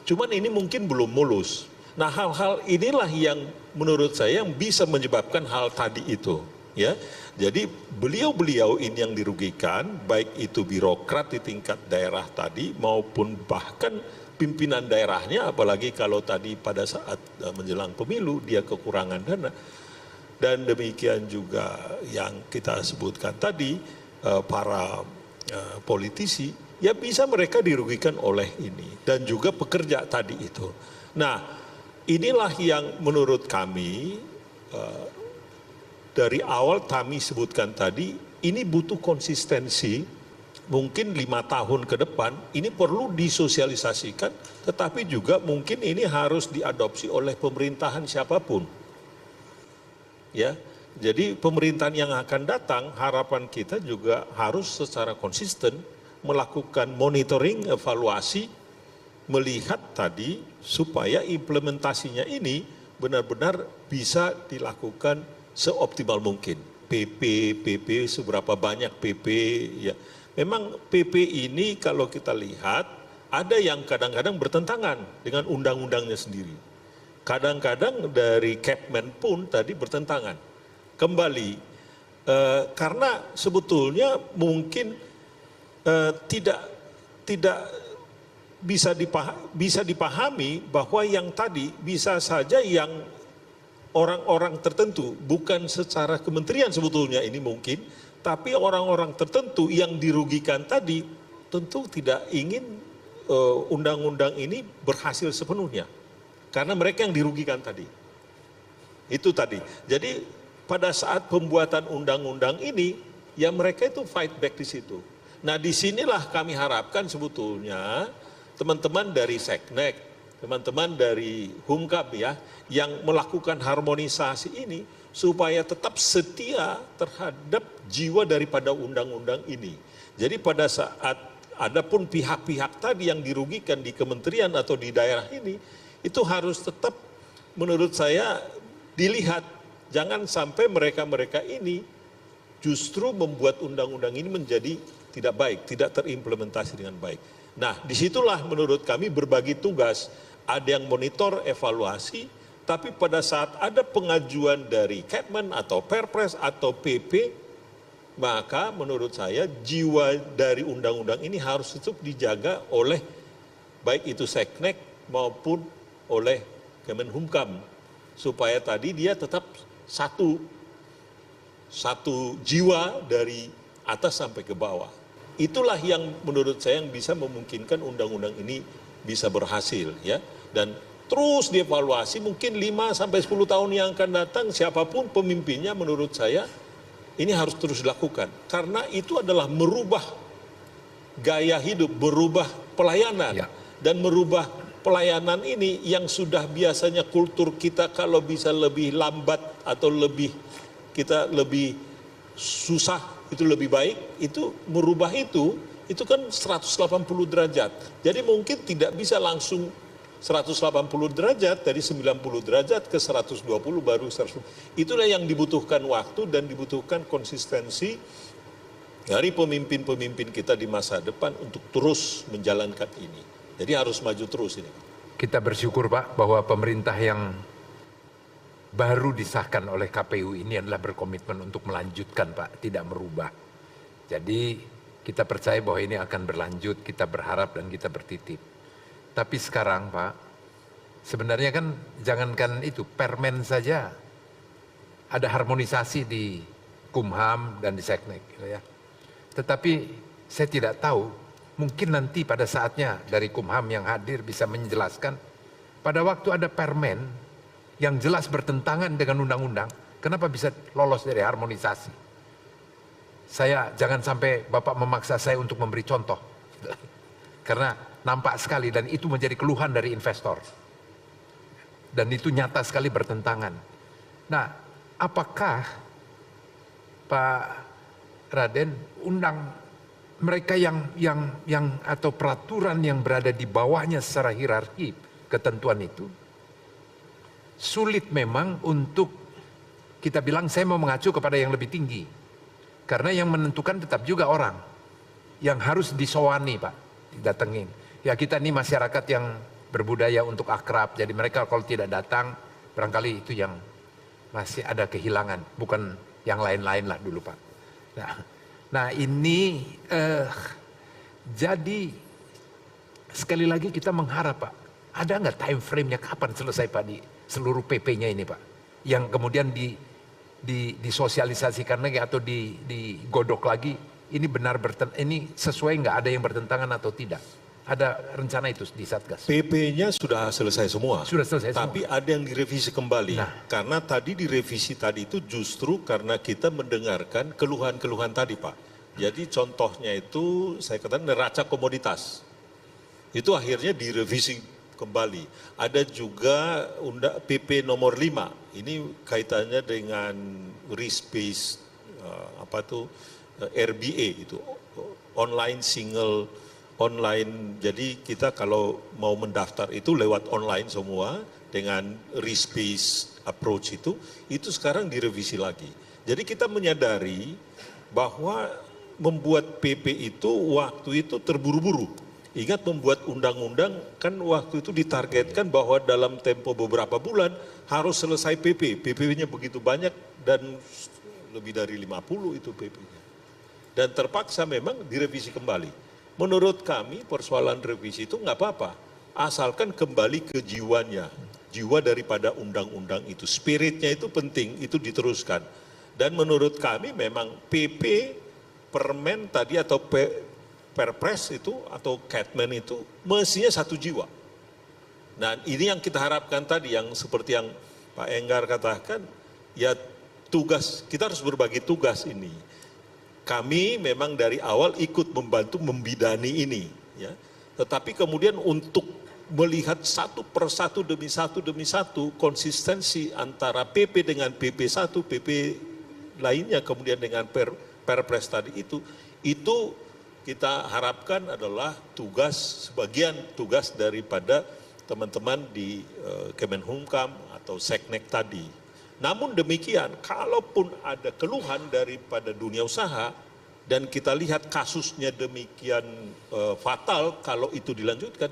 A: Cuman ini mungkin belum mulus. Nah, hal-hal inilah yang menurut saya yang bisa menyebabkan hal tadi itu, ya. Jadi beliau-beliau ini yang dirugikan, baik itu birokrat di tingkat daerah tadi maupun bahkan pimpinan daerahnya, apalagi kalau tadi pada saat menjelang pemilu dia kekurangan dana. Dan demikian juga yang kita sebutkan tadi, para politisi, ya bisa mereka dirugikan oleh ini. Dan juga pekerja tadi itu. Nah, inilah yang menurut kami, dari awal kami sebutkan tadi, ini butuh konsistensi, mungkin 5 tahun ke depan, ini perlu disosialisasikan, tetapi juga mungkin ini harus diadopsi oleh pemerintahan siapapun. Ya, jadi pemerintahan yang akan datang, harapan kita juga harus secara konsisten melakukan monitoring, evaluasi, melihat tadi supaya implementasinya ini benar-benar bisa dilakukan seoptimal mungkin. PP seberapa banyak PP, ya. Memang PP ini kalau kita lihat ada yang kadang-kadang bertentangan dengan undang-undangnya sendiri. Kadang-kadang dari Kepmen pun tadi bertentangan. Kembali, karena sebetulnya mungkin tidak bisa dipahami bahwa yang tadi bisa saja yang orang-orang tertentu, bukan secara kementerian sebetulnya ini mungkin, tapi orang-orang tertentu yang dirugikan tadi tentu tidak ingin undang-undang ini berhasil sepenuhnya. Karena mereka yang dirugikan tadi. Itu tadi. Jadi pada saat pembuatan undang-undang ini, ya mereka itu fight back di situ. Nah, disinilah kami harapkan sebetulnya teman-teman dari Seknek, teman-teman dari Humkab ya, yang melakukan harmonisasi ini supaya tetap setia terhadap jiwa daripada undang-undang ini. Jadi pada saat adapun pihak-pihak tadi yang dirugikan di kementerian atau di daerah ini, itu harus tetap menurut saya dilihat. Jangan sampai mereka-mereka ini justru membuat undang-undang ini menjadi tidak baik, tidak terimplementasi dengan baik. Nah, disitulah menurut kami berbagi tugas. Ada yang monitor, evaluasi, tapi pada saat ada pengajuan dari Kepmen atau Perpres atau PP, maka menurut saya jiwa dari undang-undang ini harus tetap dijaga oleh baik itu Seknek maupun oleh Kemenhumkam, supaya tadi dia tetap satu jiwa dari atas sampai ke bawah. Itulah yang menurut saya yang bisa memungkinkan undang-undang ini bisa berhasil ya. Dan terus dievaluasi mungkin 5 sampai 10 tahun yang akan datang siapapun pemimpinnya menurut saya ini harus terus dilakukan. Karena itu adalah merubah gaya hidup, berubah pelayanan dan merubah pelayanan ini yang sudah biasanya kultur kita kalau bisa lebih lambat atau kita lebih susah itu lebih baik, itu merubah itu kan 180 derajat. Jadi mungkin tidak bisa langsung 180 derajat dari 90 derajat ke 120 baru 100. Itulah yang dibutuhkan waktu dan dibutuhkan konsistensi dari pemimpin-pemimpin kita di masa depan untuk terus menjalankan ini. Jadi harus maju terus ini.
B: Kita bersyukur Pak bahwa pemerintah yang baru disahkan oleh KPU ini adalah berkomitmen untuk melanjutkan Pak, tidak merubah. Jadi kita percaya bahwa ini akan berlanjut, kita berharap dan kita bertitip. Tapi sekarang Pak, sebenarnya kan jangankan itu, permen saja ada harmonisasi di Kumham dan di Seknek. Gitu ya. Tetapi saya tidak tahu, mungkin nanti pada saatnya dari Kumham yang hadir bisa menjelaskan, pada waktu ada permen yang jelas bertentangan dengan undang-undang, kenapa bisa lolos dari harmonisasi? Jangan sampai Bapak memaksa saya untuk memberi contoh. Karena nampak sekali dan itu menjadi keluhan dari investor. Dan itu nyata sekali bertentangan. Nah, apakah Pak Raden mereka yang atau peraturan yang berada di bawahnya secara hierarki ketentuan itu sulit memang untuk kita bilang saya mau mengacu kepada yang lebih tinggi, karena yang menentukan tetap juga orang yang harus disowani Pak, didatengin. Ya kita ini masyarakat yang berbudaya untuk akrab, jadi mereka kalau tidak datang barangkali itu yang masih ada kehilangan, bukan yang lain-lain lah dulu Pak. Nah ini jadi sekali lagi kita mengharap Pak, ada nggak time frame-nya kapan selesai Pak di seluruh PP-nya ini Pak, yang kemudian disosialisasikan lagi atau digodok lagi, ini ini sesuai nggak, ada yang bertentangan atau tidak? Ada rencana itu di Satgas?
A: PP-nya sudah selesai semua.
B: Sudah selesai
A: tapi
B: semua.
A: ada yang direvisi kembali.
B: Nah.
A: Karena tadi direvisi tadi itu justru karena kita mendengarkan keluhan-keluhan tadi Pak. Jadi contohnya itu saya katakan neraca komoditas. Itu akhirnya direvisi kembali. Ada juga PP nomor 5. Ini kaitannya dengan risk-based RBA itu. Online, jadi kita kalau mau mendaftar itu lewat online semua dengan risk-based approach itu sekarang direvisi lagi. Jadi kita menyadari bahwa membuat PP itu waktu itu terburu-buru. Ingat membuat undang-undang kan waktu itu ditargetkan bahwa dalam tempo beberapa bulan harus selesai PP. PP-nya begitu banyak dan lebih dari 50 itu PP-nya. Dan terpaksa memang direvisi kembali. Menurut kami persoalan revisi itu nggak apa-apa, asalkan kembali ke jiwanya, jiwa daripada undang-undang itu, spiritnya itu penting, itu diteruskan. Dan menurut kami memang PP, Permen tadi atau Perpres itu atau Catman itu mestinya satu jiwa. Nah ini yang kita harapkan tadi, yang seperti yang Pak Enggar katakan, ya tugas, kita harus berbagi tugas ini. Kami memang dari awal ikut membantu membidani ini, ya. Tetapi kemudian untuk melihat satu persatu demi satu konsistensi antara PP dengan PP1, PP lainnya kemudian dengan Perpres tadi itu kita harapkan adalah sebagian tugas daripada teman-teman di Kemenhumkam atau Seknek tadi. Namun demikian, kalaupun ada keluhan daripada dunia usaha dan kita lihat kasusnya demikian fatal, kalau itu dilanjutkan,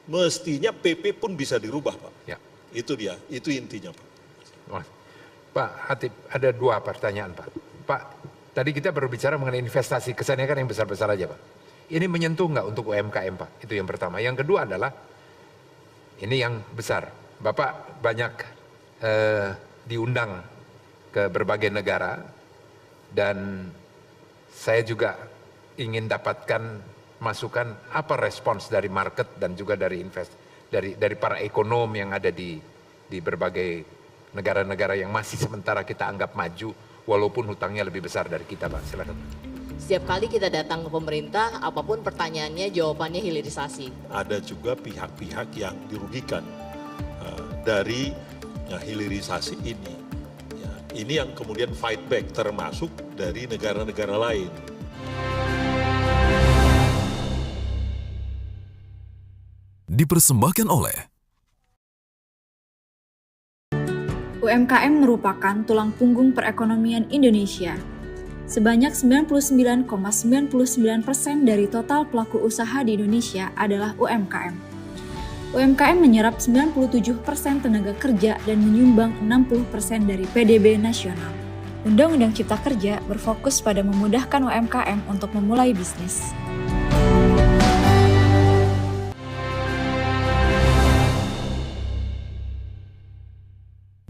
A: mestinya PP pun bisa dirubah Pak.
B: Ya.
A: Itu dia, itu intinya Pak.
B: Pak Hatip, ada dua pertanyaan Pak. Pak, tadi kita berbicara mengenai investasi, kesannya kan yang besar-besar aja Pak. Ini menyentuh nggak untuk UMKM Pak? Itu yang pertama. Yang kedua adalah, ini yang besar. Bapak banyak diundang ke berbagai negara dan saya juga ingin dapatkan masukan apa respons dari market dan juga dari dari para ekonom yang ada di berbagai negara-negara yang masih sementara kita anggap maju walaupun hutangnya lebih besar dari kita Pak. Silakan.
H: Setiap kali kita datang ke pemerintah, apapun pertanyaannya jawabannya hilirisasi.
A: Ada juga pihak-pihak yang dirugikan dari hilirisasi ini. Ya, ini yang kemudian fight back termasuk dari negara-negara lain.
E: Dipersembahkan oleh
F: UMKM merupakan tulang punggung perekonomian Indonesia. Sebanyak 99,99% dari total pelaku usaha di Indonesia adalah UMKM. UMKM menyerap 97% tenaga kerja dan menyumbang 60% dari PDB nasional. Undang-Undang Cipta Kerja berfokus pada memudahkan UMKM untuk memulai bisnis.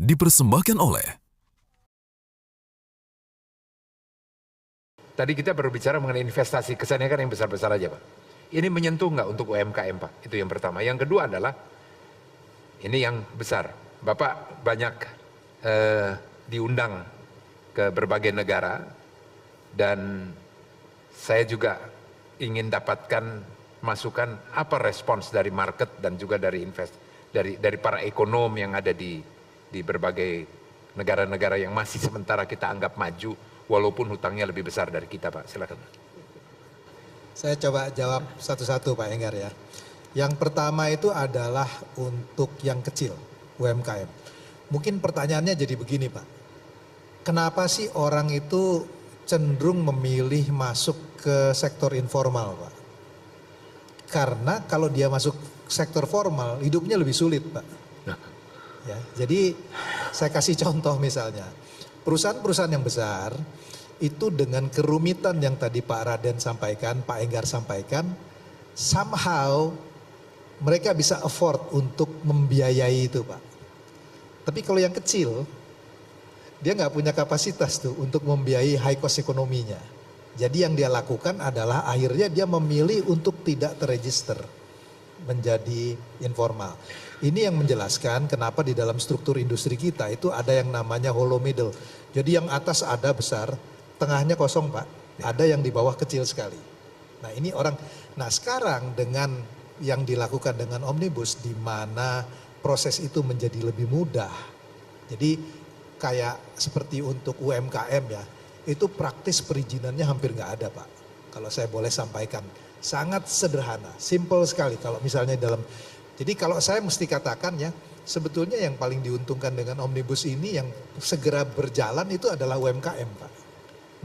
E: dipersembahkan oleh
B: tadi kita berbicara mengenai investasi, kesannya kan yang besar-besar aja Pak. Ini menyentuh nggak untuk UMKM Pak? Itu yang pertama. Yang kedua adalah, ini yang besar. Bapak banyak diundang ke berbagai negara, dan saya juga ingin dapatkan masukan apa respons dari market dan juga dari dari para ekonom yang ada di berbagai negara-negara yang masih sementara kita anggap maju walaupun hutangnya lebih besar dari kita Pak. Silakan.
D: Saya coba jawab satu-satu Pak Enggar ya. Yang pertama itu adalah untuk yang kecil, UMKM. Mungkin pertanyaannya jadi begini Pak. Kenapa sih orang itu cenderung memilih masuk ke sektor informal Pak? Karena kalau dia masuk sektor formal, hidupnya lebih sulit Pak. Ya, jadi saya kasih contoh misalnya, perusahaan-perusahaan yang besar itu dengan kerumitan yang tadi Pak Raden sampaikan, Pak Enggar sampaikan, somehow mereka bisa afford untuk membiayai itu Pak. Tapi kalau yang kecil, dia nggak punya kapasitas tuh untuk membiayai high cost ekonominya. Jadi yang dia lakukan adalah akhirnya dia memilih untuk tidak terregister menjadi informal. Ini yang menjelaskan kenapa di dalam struktur industri kita itu ada yang namanya hollow middle. Jadi yang atas ada besar, tengahnya kosong Pak. Ada yang di bawah kecil sekali. Nah ini orang, nah sekarang dengan yang dilakukan dengan Omnibus di mana proses itu menjadi lebih mudah. Jadi kayak seperti untuk UMKM ya, itu praktis perizinannya hampir nggak ada Pak. Kalau saya boleh sampaikan, sangat sederhana, simple sekali kalau misalnya dalam. Jadi kalau saya mesti katakan ya, sebetulnya yang paling diuntungkan dengan Omnibus ini yang segera berjalan itu adalah UMKM Pak.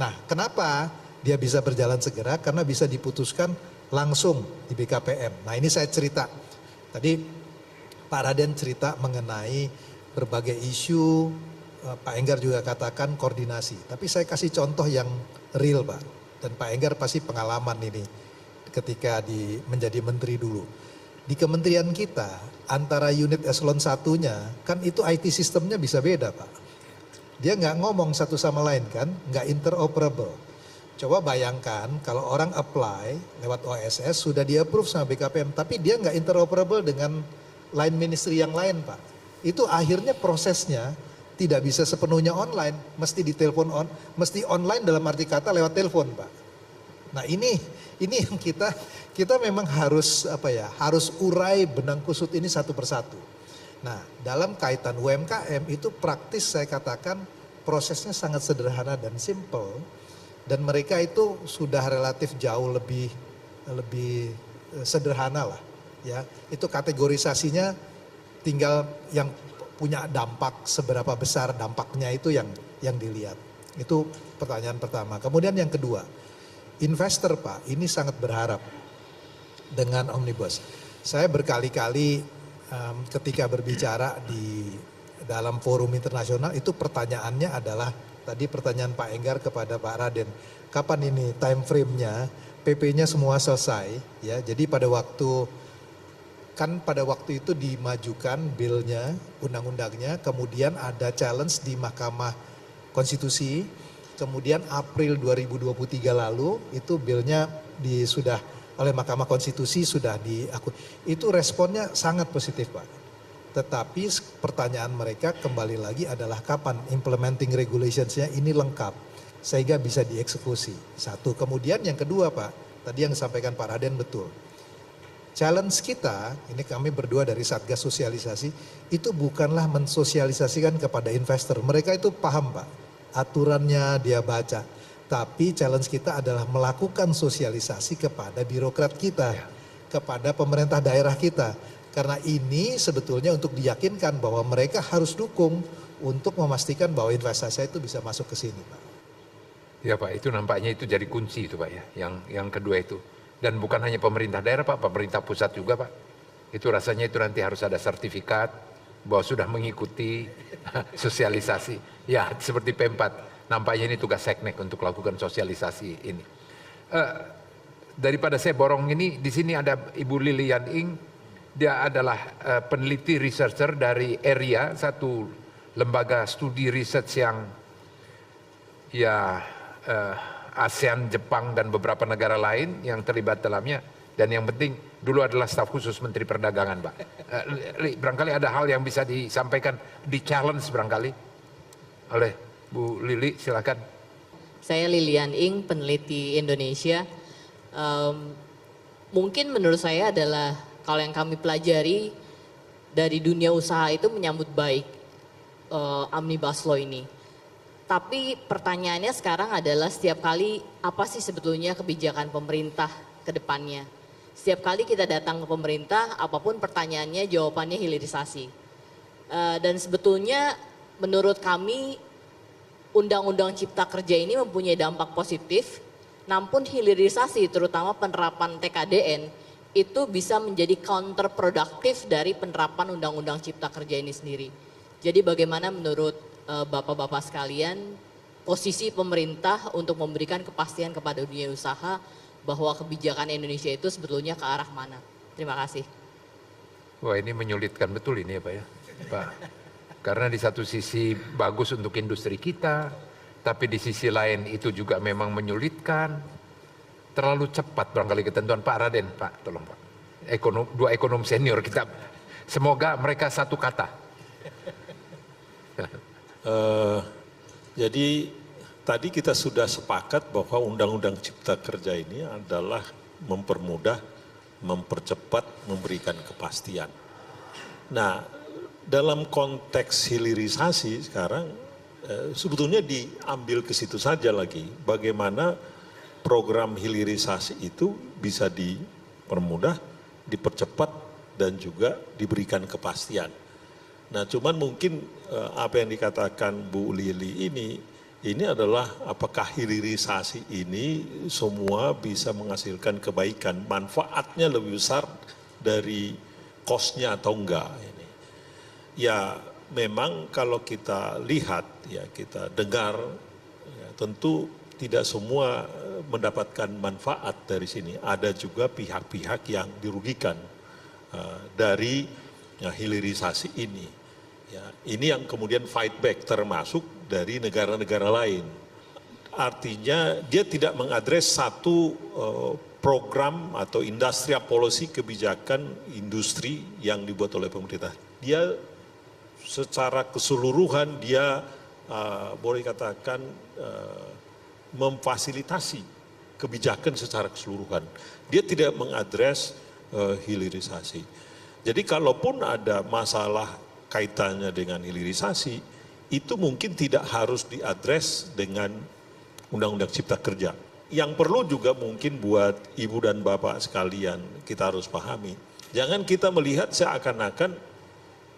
D: Nah kenapa dia bisa berjalan segera? Karena bisa diputuskan langsung di BKPM. Nah ini saya cerita, tadi Pak Raden cerita mengenai berbagai isu, Pak Enggar juga katakan koordinasi. Tapi saya kasih contoh yang real Pak. Dan Pak Enggar pasti pengalaman ini ketika menjadi menteri dulu. Di kementerian kita antara unit eselon 1-nya kan itu IT sistemnya bisa beda Pak. Dia nggak ngomong satu sama lain kan, nggak interoperable. Coba bayangkan kalau orang apply lewat OSS sudah di-approve sama BKPM, tapi dia nggak interoperable dengan line ministry yang lain Pak. Itu akhirnya prosesnya tidak bisa sepenuhnya online, mesti ditelepon mesti online dalam arti kata lewat telepon Pak. Nah ini yang kita memang harus harus urai benang kusut ini satu persatu. Nah dalam kaitan UMKM itu praktis saya katakan prosesnya sangat sederhana dan simple, dan mereka itu sudah relatif jauh lebih sederhana lah ya. Itu kategorisasinya tinggal yang punya dampak seberapa besar dampaknya itu yang dilihat. Itu pertanyaan pertama. Kemudian yang kedua, investor Pak ini sangat berharap dengan Omnibus. Saya berkali-kali ketika berbicara di dalam forum internasional itu pertanyaannya adalah tadi pertanyaan Pak Enggar kepada Pak Raden, kapan ini time frame-nya, PP-nya semua selesai ya. Jadi pada waktu itu dimajukan bilnya, undang-undangnya, kemudian ada challenge di Mahkamah Konstitusi, kemudian April 2023 lalu itu bilnya sudah oleh Mahkamah Konstitusi sudah diakui. Itu responnya sangat positif Pak. Tetapi pertanyaan mereka kembali lagi adalah kapan implementing regulations-nya ini lengkap sehingga bisa dieksekusi. Satu, kemudian yang kedua Pak, tadi yang disampaikan Pak Raden betul. Challenge kita, ini kami berdua dari Satgas Sosialisasi, itu bukanlah mensosialisasikan kepada investor. Mereka itu paham Pak, aturannya dia baca. Tapi challenge kita adalah melakukan sosialisasi kepada birokrat kita, kepada pemerintah daerah kita. Karena ini sebetulnya untuk diyakinkan bahwa mereka harus dukung untuk memastikan bahwa investasi itu bisa masuk ke sini Pak.
B: Ya Pak, itu nampaknya itu jadi kunci itu Pak ya, yang kedua itu. Dan bukan hanya pemerintah daerah Pak, pemerintah pusat juga Pak. Itu rasanya itu nanti harus ada sertifikat bahwa sudah mengikuti sosialisasi. Ya seperti P4, nampaknya ini tugas Seknek untuk lakukan sosialisasi ini. Daripada saya borong ini, di sini ada Ibu Lilian Ing. Dia adalah peneliti researcher dari AREA, satu lembaga studi research yang ASEAN, Jepang, dan beberapa negara lain yang terlibat dalamnya. Dan yang penting dulu adalah staf khusus Menteri Perdagangan, Pak. Barangkali ada hal yang bisa disampaikan, di-challenge barangkali oleh Bu Lili, silakan.
H: Saya Lilian Ing, peneliti Indonesia. Mungkin menurut saya adalah kalau yang kami pelajari dari dunia usaha itu menyambut baik Omnibus Law ini. Tapi pertanyaannya sekarang adalah setiap kali apa sih sebetulnya kebijakan pemerintah ke depannya? Setiap kali kita datang ke pemerintah, apapun pertanyaannya jawabannya hilirisasi. Dan sebetulnya menurut kami Undang-Undang Cipta Kerja ini mempunyai dampak positif, namun hilirisasi terutama penerapan TKDN itu bisa menjadi counterproduktif dari penerapan Undang-Undang Cipta Kerja ini sendiri. Jadi bagaimana menurut Bapak-Bapak sekalian posisi pemerintah untuk memberikan kepastian kepada dunia usaha bahwa kebijakan Indonesia itu sebetulnya ke arah mana? Terima kasih.
B: Wah, ini menyulitkan betul ini ya Pak ya, Pak. Karena di satu sisi bagus untuk industri kita, tapi di sisi lain itu juga memang menyulitkan. Terlalu cepat barangkali ketentuan Pak Raden, Pak, tolong Pak. Dua ekonom senior kita, semoga mereka satu kata.
A: Jadi tadi kita sudah sepakat bahwa Undang-Undang Cipta Kerja ini adalah mempermudah, mempercepat, memberikan kepastian. Nah, dalam konteks hilirisasi sekarang sebetulnya diambil ke situ saja lagi. Bagaimana program hilirisasi itu bisa dipermudah, dipercepat, dan juga diberikan kepastian. Nah, cuman mungkin apa yang dikatakan Bu Lili ini adalah apakah hilirisasi ini semua bisa menghasilkan kebaikan, manfaatnya lebih besar dari cost-nya atau enggak ini. Ya, memang kalau kita lihat, ya kita dengar, ya, tentu tidak semua mendapatkan manfaat dari sini. Ada juga pihak-pihak yang dirugikan dari hilirisasi ini. Ya, ini yang kemudian fight back termasuk dari negara-negara lain. Artinya dia tidak mengadres satu program atau industrial policy kebijakan industri yang dibuat oleh pemerintah. Dia secara keseluruhan dia boleh katakan memfasilitasi kebijakan secara keseluruhan. Dia tidak mengadres hilirisasi. Jadi kalaupun ada masalah kaitannya dengan hilirisasi, itu mungkin tidak harus diadres dengan Undang-Undang Cipta Kerja. Yang perlu juga mungkin buat Ibu dan Bapak sekalian kita harus pahami. Jangan kita melihat seakan-akan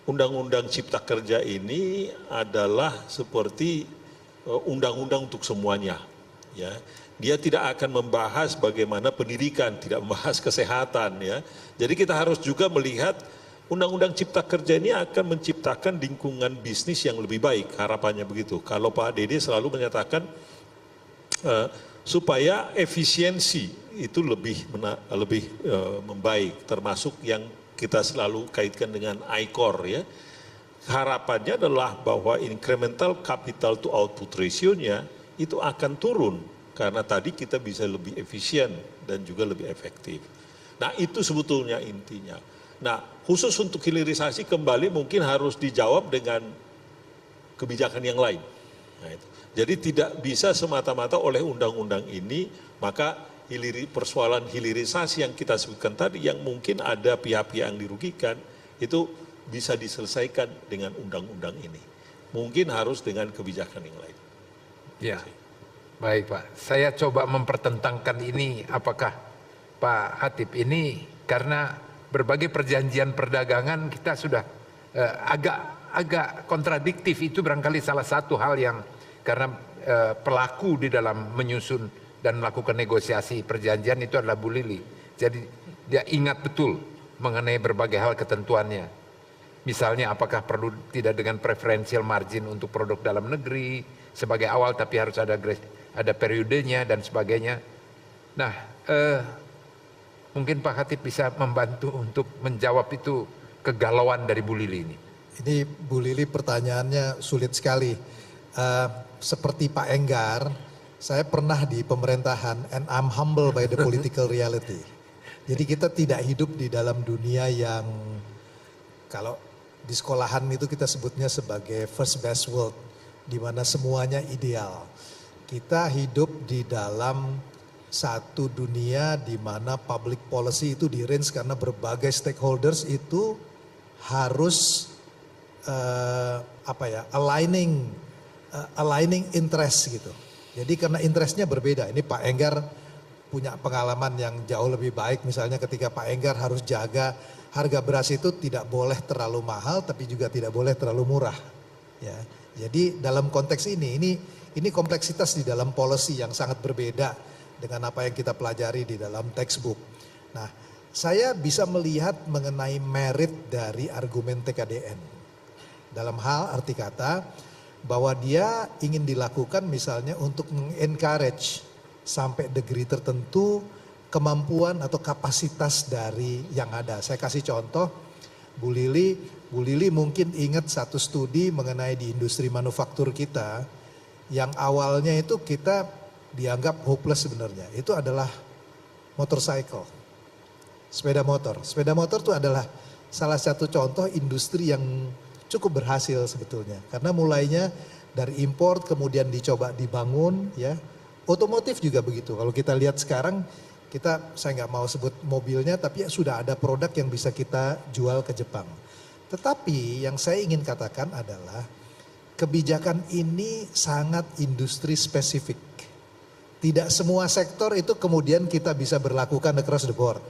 A: Undang-Undang Cipta Kerja ini adalah seperti undang-undang untuk semuanya. Ya, dia tidak akan membahas bagaimana pendidikan, tidak membahas kesehatan. Ya, jadi kita harus juga melihat Undang-Undang Cipta Kerja ini akan menciptakan lingkungan bisnis yang lebih baik, harapannya begitu. Kalau Pak Dede selalu menyatakan supaya efisiensi itu lebih membaik, termasuk yang kita selalu kaitkan dengan ICOR ya. Harapannya adalah bahwa incremental capital to output ratio-nya itu akan turun karena tadi kita bisa lebih efisien dan juga lebih efektif. Nah, itu sebetulnya intinya. Nah, khusus untuk hilirisasi kembali mungkin harus dijawab dengan kebijakan yang lain. Nah, itu. Jadi tidak bisa semata-mata oleh undang-undang ini, maka persoalan hilirisasi yang kita sebutkan tadi yang mungkin ada pihak-pihak yang dirugikan, itu bisa diselesaikan dengan undang-undang ini. Mungkin harus dengan kebijakan yang lain.
B: Ya, baik Pak. Saya coba mempertentangkan ini, apakah Pak Hatip ini karena berbagai perjanjian perdagangan kita sudah agak kontradiktif. Itu barangkali salah satu hal yang karena pelaku di dalam menyusun dan melakukan negosiasi perjanjian itu adalah Bu Lili. Jadi dia ingat betul mengenai berbagai hal ketentuannya. Misalnya apakah perlu tidak dengan preferential margin untuk produk dalam negeri sebagai awal, tapi harus ada periodenya dan sebagainya. Nah, mungkin Pak Hatip bisa membantu untuk menjawab itu kegalauan dari Bu Lili ini.
D: Ini Bu Lili pertanyaannya sulit sekali. Seperti Pak Enggar, saya pernah di pemerintahan and I'm humble by the political reality. Jadi kita tidak hidup di dalam dunia yang kalau di sekolahan itu kita sebutnya sebagai first best world, di mana semuanya ideal. Kita hidup di dalam satu dunia di mana public policy itu di-range karena berbagai stakeholders itu harus aligning interest gitu. Jadi karena interestnya berbeda, ini Pak Enggar punya pengalaman yang jauh lebih baik, misalnya ketika Pak Enggar harus jaga harga beras itu tidak boleh terlalu mahal tapi juga tidak boleh terlalu murah. Ya, jadi dalam konteks ini kompleksitas di dalam policy yang sangat berbeda dengan apa yang kita pelajari di dalam textbook. Nah, saya bisa melihat mengenai merit dari argumen TKDN. Dalam hal arti kata bahwa dia ingin dilakukan misalnya untuk mengencourage sampai degree tertentu kemampuan atau kapasitas dari yang ada. Saya kasih contoh, Bu Lili mungkin ingat satu studi mengenai di industri manufaktur kita yang awalnya itu kita dianggap hopeless sebenarnya. Itu adalah motorcycle, sepeda motor. Sepeda motor itu adalah salah satu contoh industri yang cukup berhasil sebetulnya. Karena mulainya dari import kemudian dicoba dibangun ya. Otomotif juga begitu. Kalau kita lihat sekarang saya nggak mau sebut mobilnya tapi sudah ada produk yang bisa kita jual ke Jepang. Tetapi yang saya ingin katakan adalah kebijakan ini sangat industri spesifik. Tidak semua sektor itu kemudian kita bisa berlakukan across the board.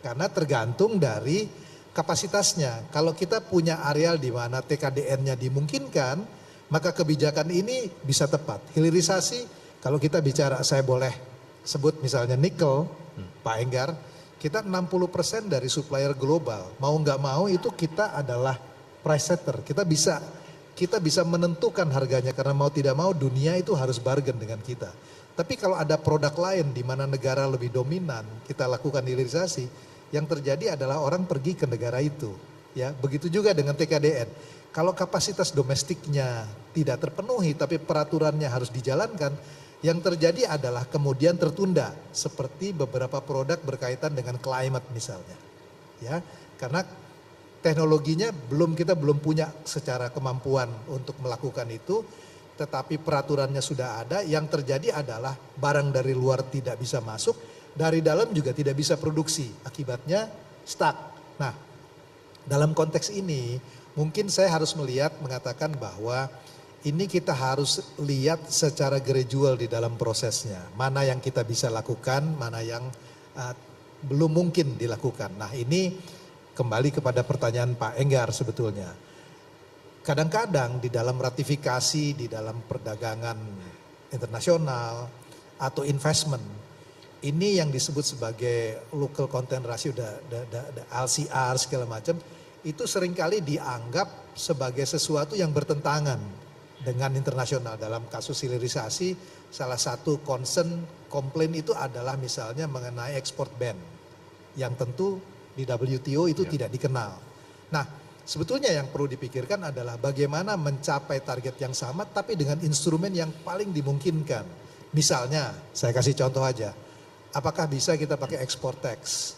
D: Karena tergantung dari kapasitasnya. Kalau kita punya areal di mana TKDN-nya dimungkinkan, maka kebijakan ini bisa tepat. Hilirisasi, kalau kita bicara saya boleh sebut misalnya nikel, Pak Enggar, kita 60% dari supplier global. Mau nggak mau itu kita adalah price setter. Kita bisa menentukan harganya karena mau tidak mau dunia itu harus bargain dengan kita. Tapi kalau ada produk lain di mana negara lebih dominan, kita lakukan hilirisasi, yang terjadi adalah orang pergi ke negara itu. Ya, begitu juga dengan TKDN. Kalau kapasitas domestiknya tidak terpenuhi tapi peraturannya harus dijalankan, yang terjadi adalah kemudian tertunda seperti beberapa produk berkaitan dengan climate misalnya. Ya, karena teknologinya kita belum punya secara kemampuan untuk melakukan itu, tetapi peraturannya sudah ada, yang terjadi adalah barang dari luar tidak bisa masuk, dari dalam juga tidak bisa produksi, akibatnya stuck. Nah, dalam konteks ini mungkin saya harus mengatakan bahwa ini kita harus lihat secara gradual di dalam prosesnya. Mana yang kita bisa lakukan, mana yang belum mungkin dilakukan. Nah, ini kembali kepada pertanyaan Pak Enggar sebetulnya. Kadang-kadang di dalam ratifikasi, di dalam perdagangan internasional atau investment, ini yang disebut sebagai local content ratio, LCR segala macam, itu seringkali dianggap sebagai sesuatu yang bertentangan dengan internasional. Dalam kasus hilirisasi, salah satu komplain itu adalah misalnya mengenai export ban, yang tentu di WTO itu tidak dikenal. Nah, sebetulnya yang perlu dipikirkan adalah bagaimana mencapai target yang sama tapi dengan instrumen yang paling dimungkinkan. Misalnya, saya kasih contoh aja. Apakah bisa kita pakai export tax?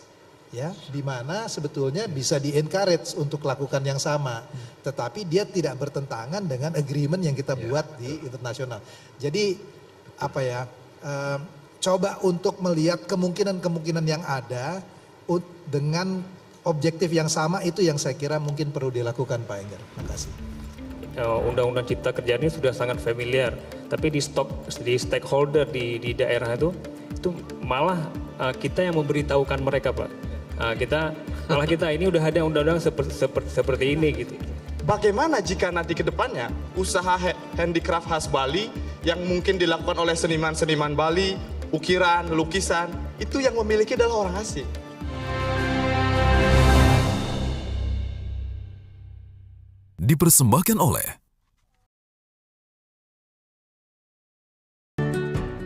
D: Ya, di mana sebetulnya bisa di-encourage untuk lakukan yang sama. Tetapi dia tidak bertentangan dengan agreement yang kita buat di internasional. Jadi coba untuk melihat kemungkinan-kemungkinan yang ada dengan objektif yang sama, itu yang saya kira mungkin perlu dilakukan Pak Enggar. Terima kasih.
I: Undang-undang Cipta Kerja ini sudah sangat familiar, tapi di stakeholder di daerah itu malah kita yang memberitahukan mereka, Pak. Kita ini udah ada undang-undang seperti ini gitu.
J: Bagaimana jika nanti ke depannya usaha handicraft khas Bali yang mungkin dilakukan oleh seniman-seniman Bali, ukiran, lukisan, itu yang memiliki adalah orang asing.
E: Dipersembahkan oleh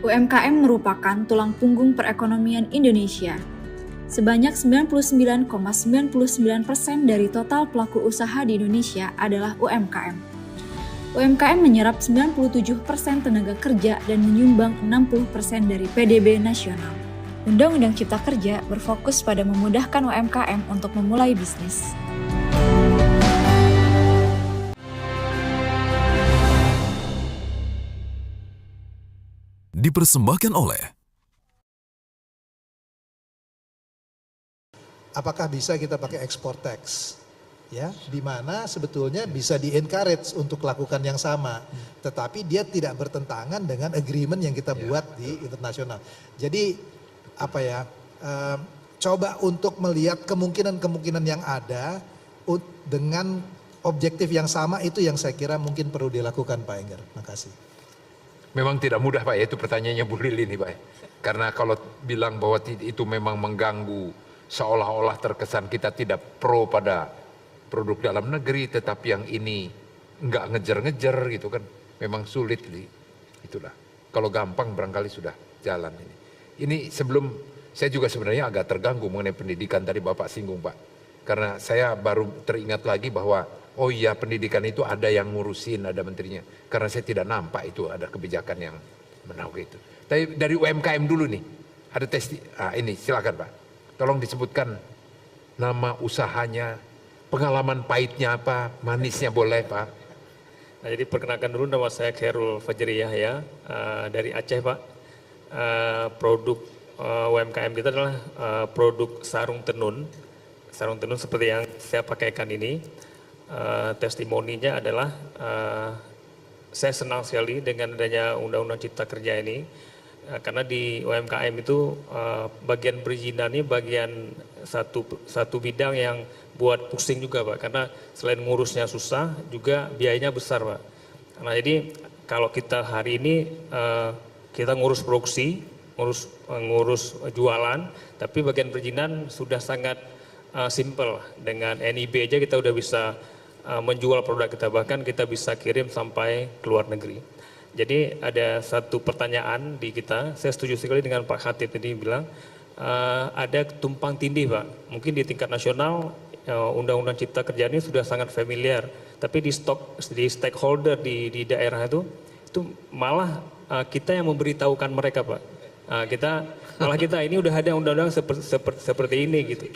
F: UMKM merupakan tulang punggung perekonomian Indonesia. Sebanyak 99,99% dari total pelaku usaha di Indonesia adalah UMKM. UMKM menyerap 97% tenaga kerja dan menyumbang 60% dari PDB nasional. Undang-Undang Cipta Kerja berfokus pada memudahkan UMKM untuk memulai bisnis.
E: Dipersembahkan oleh
D: apakah bisa kita pakai export tax? Ya, di mana sebetulnya bisa di-encourage untuk lakukan yang sama, tetapi dia tidak bertentangan dengan agreement yang kita buat di internasional. Jadi apa ya? Coba untuk melihat kemungkinan-kemungkinan yang ada dengan objektif yang sama, itu yang saya kira mungkin perlu dilakukan, Pak Enggar. Makasih.
B: Memang tidak mudah Pak ya, itu pertanyaannya Bu Lili nih Pak. Karena kalau bilang bahwa itu memang mengganggu, seolah-olah terkesan kita tidak pro pada produk dalam negeri, tetapi yang ini nggak ngejar-ngejar gitu kan, memang sulit. Itulah. Kalau gampang barangkali sudah jalan ini. Ini sebelum, saya juga sebenarnya agak terganggu mengenai pendidikan, tadi Bapak singgung Pak. Karena saya baru teringat lagi bahwa, oh iya pendidikan itu ada yang ngurusin, ada menterinya. Karena saya tidak nampak itu ada kebijakan yang menaungi itu. Tapi dari UMKM dulu nih, ada ini silakan Pak. Tolong disebutkan nama usahanya, pengalaman pahitnya apa, manisnya boleh Pak.
I: Nah, jadi perkenalkan dulu, nama saya Khairul Fajriyah ya, dari Aceh Pak. Produk UMKM kita adalah produk sarung tenun. Sarung tenun seperti yang saya pakaikan ini. Testimoninya adalah saya senang sekali dengan adanya Undang-Undang Cipta Kerja ini. Karena di UMKM itu bagian perizinannya bagian satu bidang yang buat pusing juga Pak, karena selain ngurusnya susah juga biayanya besar Pak. Nah jadi kalau kita hari ini kita ngurus produksi, ngurus jualan, tapi bagian perizinan sudah sangat simple. Dengan NIB aja kita udah bisa menjual produk kita, bahkan kita bisa kirim sampai ke luar negeri. Jadi ada satu pertanyaan di kita, saya setuju sekali dengan Pak Khatib tadi bilang, ada tumpang tindih Pak, mungkin di tingkat nasional Undang-Undang Cipta Kerja ini sudah sangat familiar, tapi di stakeholder di daerah itu malah kita yang memberitahukan mereka Pak. Kita ini udah ada undang-undang seperti ini gitu.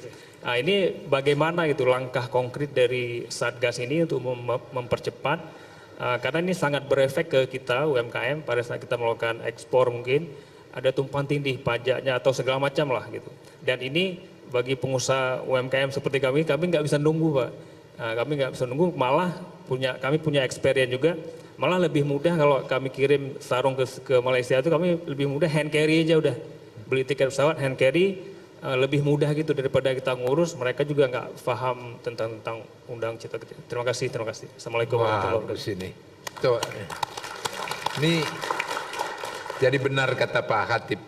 I: Nah, ini bagaimana gitu langkah konkret dari Satgas ini untuk mempercepat, karena ini sangat berefek ke kita UMKM pada saat kita melakukan ekspor, mungkin ada tumpang tindih pajaknya atau segala macam lah gitu. Dan ini bagi pengusaha UMKM seperti kami nggak bisa nunggu Pak. Nah, kami nggak bisa nunggu, malah kami punya experience juga, malah lebih mudah kalau kami kirim sarung ke Malaysia itu kami lebih mudah hand carry aja udah. Beli tiket pesawat hand carry lebih mudah gitu daripada kita ngurus, mereka juga nggak paham tentang Undang Cipta Kerja. Terima kasih. Assalamualaikum warahmatullahi wabarakatuh.
B: Ini jadi benar kata Pak Khatib,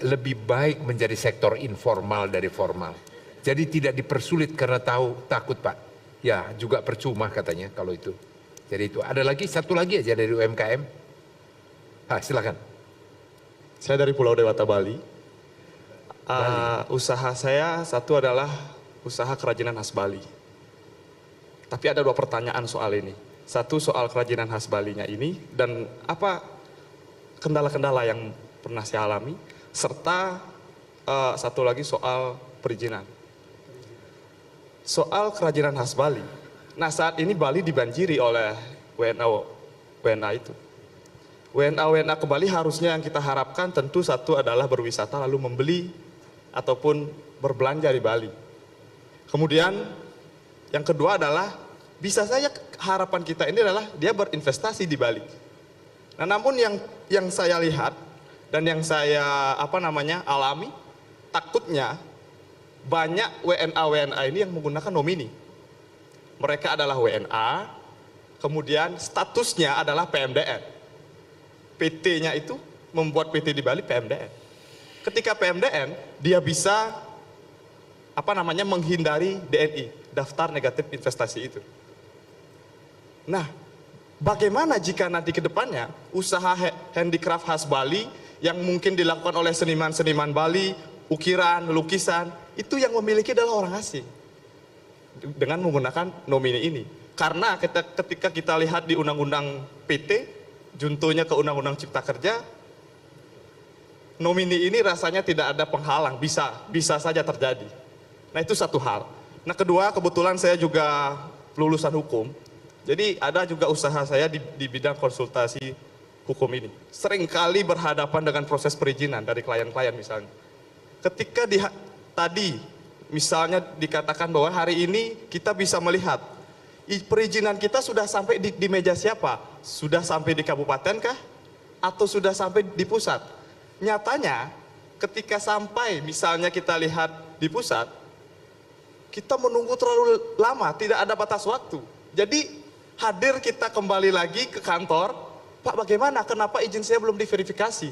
B: lebih baik menjadi sektor informal dari formal. Jadi tidak dipersulit karena takut Pak. Ya juga percuma katanya kalau itu. Jadi itu ada lagi satu lagi aja dari UMKM. Silakan.
J: Saya dari Pulau Dewata, Bali. Usaha saya satu adalah usaha kerajinan khas Bali. Tapi ada dua pertanyaan soal ini. Satu soal kerajinan khas Balinya ini dan apa kendala-kendala yang pernah saya alami, serta satu lagi soal perizinan. Soal kerajinan khas Bali. Nah saat ini Bali dibanjiri oleh WNA itu. WNA ke Bali harusnya yang kita harapkan tentu satu adalah berwisata lalu membeli ataupun berbelanja di Bali. Kemudian yang kedua adalah bisa saja harapan kita ini adalah dia berinvestasi di Bali. Nah, namun yang saya lihat dan yang saya alami, takutnya banyak WNA ini yang menggunakan nomini. Mereka adalah WNA, kemudian statusnya adalah PMDN. PT-nya itu membuat PT di Bali PMDN. Ketika PMDN, dia bisa menghindari DNI, daftar negatif investasi itu. Nah, bagaimana jika nanti ke depannya usaha handicraft khas Bali yang mungkin dilakukan oleh seniman-seniman Bali, ukiran, lukisan, itu yang memiliki adalah orang asing dengan menggunakan nomini ini. Karena ketika kita lihat di Undang-Undang PT, juntonya ke Undang-Undang Cipta Kerja, nomini ini rasanya tidak ada penghalang, bisa saja terjadi. Nah itu satu hal. Nah kedua, kebetulan saya juga lulusan hukum, jadi ada juga usaha saya di bidang konsultasi hukum ini. Seringkali berhadapan dengan proses perizinan dari klien-klien misalnya. Ketika tadi misalnya dikatakan bahwa hari ini kita bisa melihat perizinan kita sudah sampai di meja siapa? Sudah sampai di kabupaten kah? Atau sudah sampai di pusat? Nyatanya ketika sampai misalnya kita lihat di pusat, kita menunggu terlalu lama, tidak ada batas waktu. Jadi hadir kita kembali lagi ke kantor, Pak bagaimana, kenapa izin saya belum diverifikasi?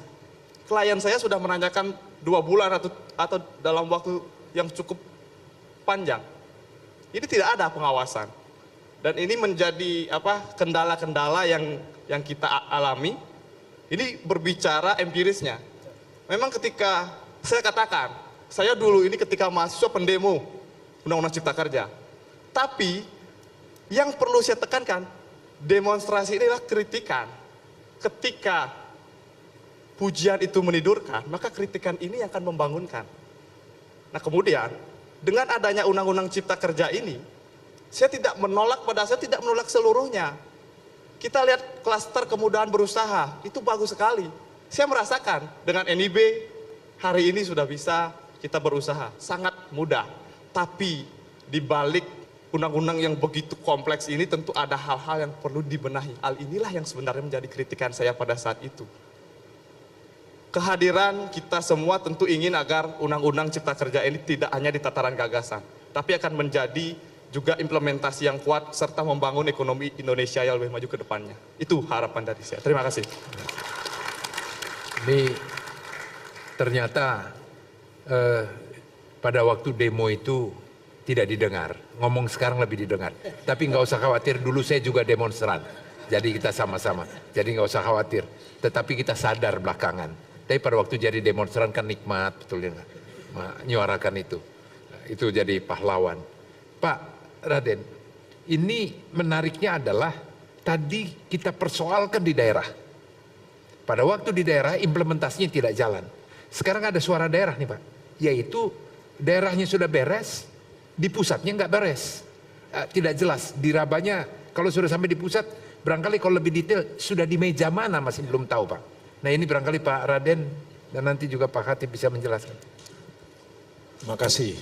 J: Klien saya sudah menanyakan 2 bulan atau dalam waktu yang cukup panjang. Ini tidak ada pengawasan. Dan ini menjadi kendala-kendala yang kita alami. Ini berbicara empirisnya. Memang ketika saya katakan, saya dulu ini ketika mahasiswa pendemo Undang-Undang Cipta Kerja. Tapi yang perlu saya tekankan, demonstrasi ini adalah kritikan. Ketika pujian itu menidurkan, maka kritikan ini yang akan membangunkan. Nah kemudian, dengan adanya Undang-Undang Cipta Kerja ini, saya tidak menolak, pada saya tidak menolak seluruhnya. Kita lihat klaster kemudahan berusaha, itu bagus sekali. Saya merasakan dengan NIB, hari ini sudah bisa kita berusaha, sangat mudah. Tapi di balik undang-undang yang begitu kompleks ini tentu ada hal-hal yang perlu dibenahi. Hal inilah yang sebenarnya menjadi kritikan saya pada saat itu. Kehadiran kita semua tentu ingin agar Undang-Undang Cipta Kerja ini tidak hanya di tataran gagasan, tapi akan menjadi juga implementasi yang kuat serta membangun ekonomi Indonesia yang lebih maju ke depannya. Itu harapan dari saya. Terima kasih.
B: Ini ternyata pada waktu demo itu tidak didengar. Ngomong sekarang lebih didengar. Tapi nggak usah khawatir, dulu saya juga demonstran. Jadi kita sama-sama. Jadi nggak usah khawatir. Tetapi kita sadar belakangan. Tapi pada waktu jadi demonstran kan nikmat, betul ya, menyuarakan itu. Itu jadi pahlawan. Pak Raden, ini menariknya adalah tadi kita persoalkan di daerah. Pada waktu di daerah implementasinya tidak jalan. Sekarang ada suara daerah nih Pak, yaitu daerahnya sudah beres, di pusatnya nggak beres. Tidak jelas, dirabanya kalau sudah sampai di pusat, barangkali kalau lebih detail sudah di meja mana masih belum tahu Pak. Nah ini barangkali Pak Raden dan nanti juga Pak Khatib bisa menjelaskan.
A: Terima kasih.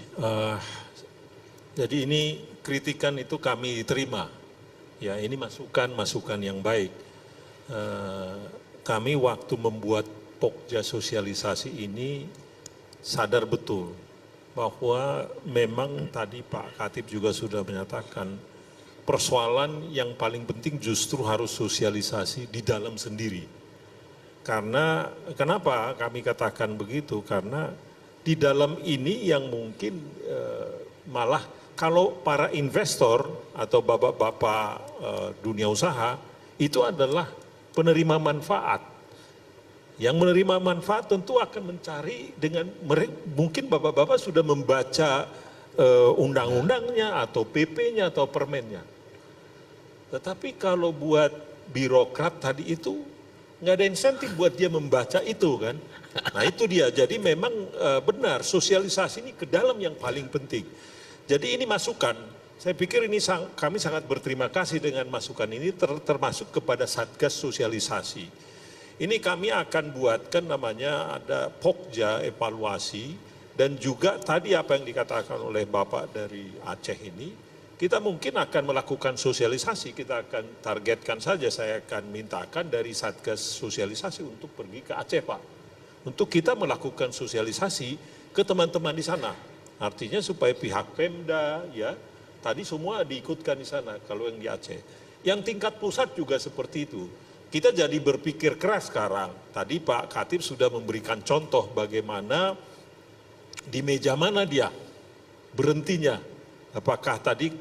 A: Jadi ini kritikan itu kami terima, ya ini masukan yang baik. Kami waktu membuat Pokja sosialisasi ini sadar betul bahwa memang tadi Pak Khatib juga sudah menyatakan persoalan yang paling penting justru harus sosialisasi di dalam sendiri. Karena kenapa kami katakan begitu? Karena di dalam ini yang mungkin malah kalau para investor atau bapak-bapak dunia usaha itu adalah penerima manfaat. Yang menerima manfaat tentu akan mencari dengan mungkin bapak-bapak sudah membaca undang-undangnya atau PP-nya atau permennya. Tetapi kalau buat birokrat tadi itu nggak ada insentif buat dia membaca itu kan. Nah itu dia, jadi memang benar sosialisasi ini ke dalam yang paling penting. Jadi ini masukan, saya pikir ini kami sangat berterima kasih dengan masukan ini termasuk kepada Satgas Sosialisasi. Ini kami akan buatkan namanya ada Pokja evaluasi dan juga tadi apa yang dikatakan oleh Bapak dari Aceh ini, kita mungkin akan melakukan sosialisasi, kita akan targetkan saja, saya akan mintakan dari Satgas Sosialisasi untuk pergi ke Aceh Pak. Untuk kita melakukan sosialisasi ke teman-teman di sana. Artinya supaya pihak Pemda ya, tadi semua diikutkan di sana kalau yang di Aceh. Yang tingkat pusat juga seperti itu. Kita jadi berpikir keras sekarang. Tadi Pak Khatib sudah memberikan contoh bagaimana di meja mana dia berhentinya. Apakah tadi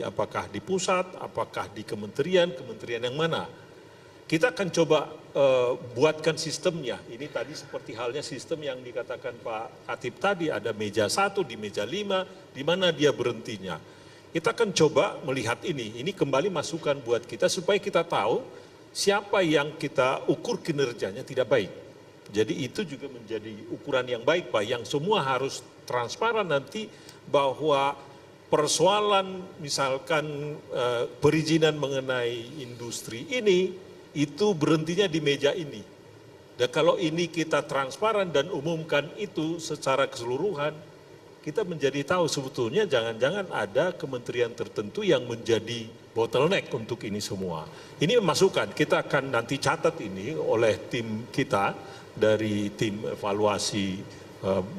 A: apakah di pusat, apakah di kementerian yang mana. Kita akan coba buatkan sistemnya. Ini tadi seperti halnya sistem yang dikatakan Pak Khatib tadi, ada meja 1, di meja 5, di mana dia berhentinya. Kita akan coba melihat ini kembali masukan buat kita supaya kita tahu siapa yang kita ukur kinerjanya tidak baik. Jadi itu juga menjadi ukuran yang baik Pak, yang semua harus transparan nanti bahwa persoalan misalkan perizinan mengenai industri ini itu berhentinya di meja ini. Dan kalau ini kita transparan dan umumkan itu secara keseluruhan, kita menjadi tahu sebetulnya jangan-jangan ada kementerian tertentu yang menjadi bottleneck untuk ini semua. Ini masukan, kita akan nanti catat ini oleh tim kita dari tim evaluasi,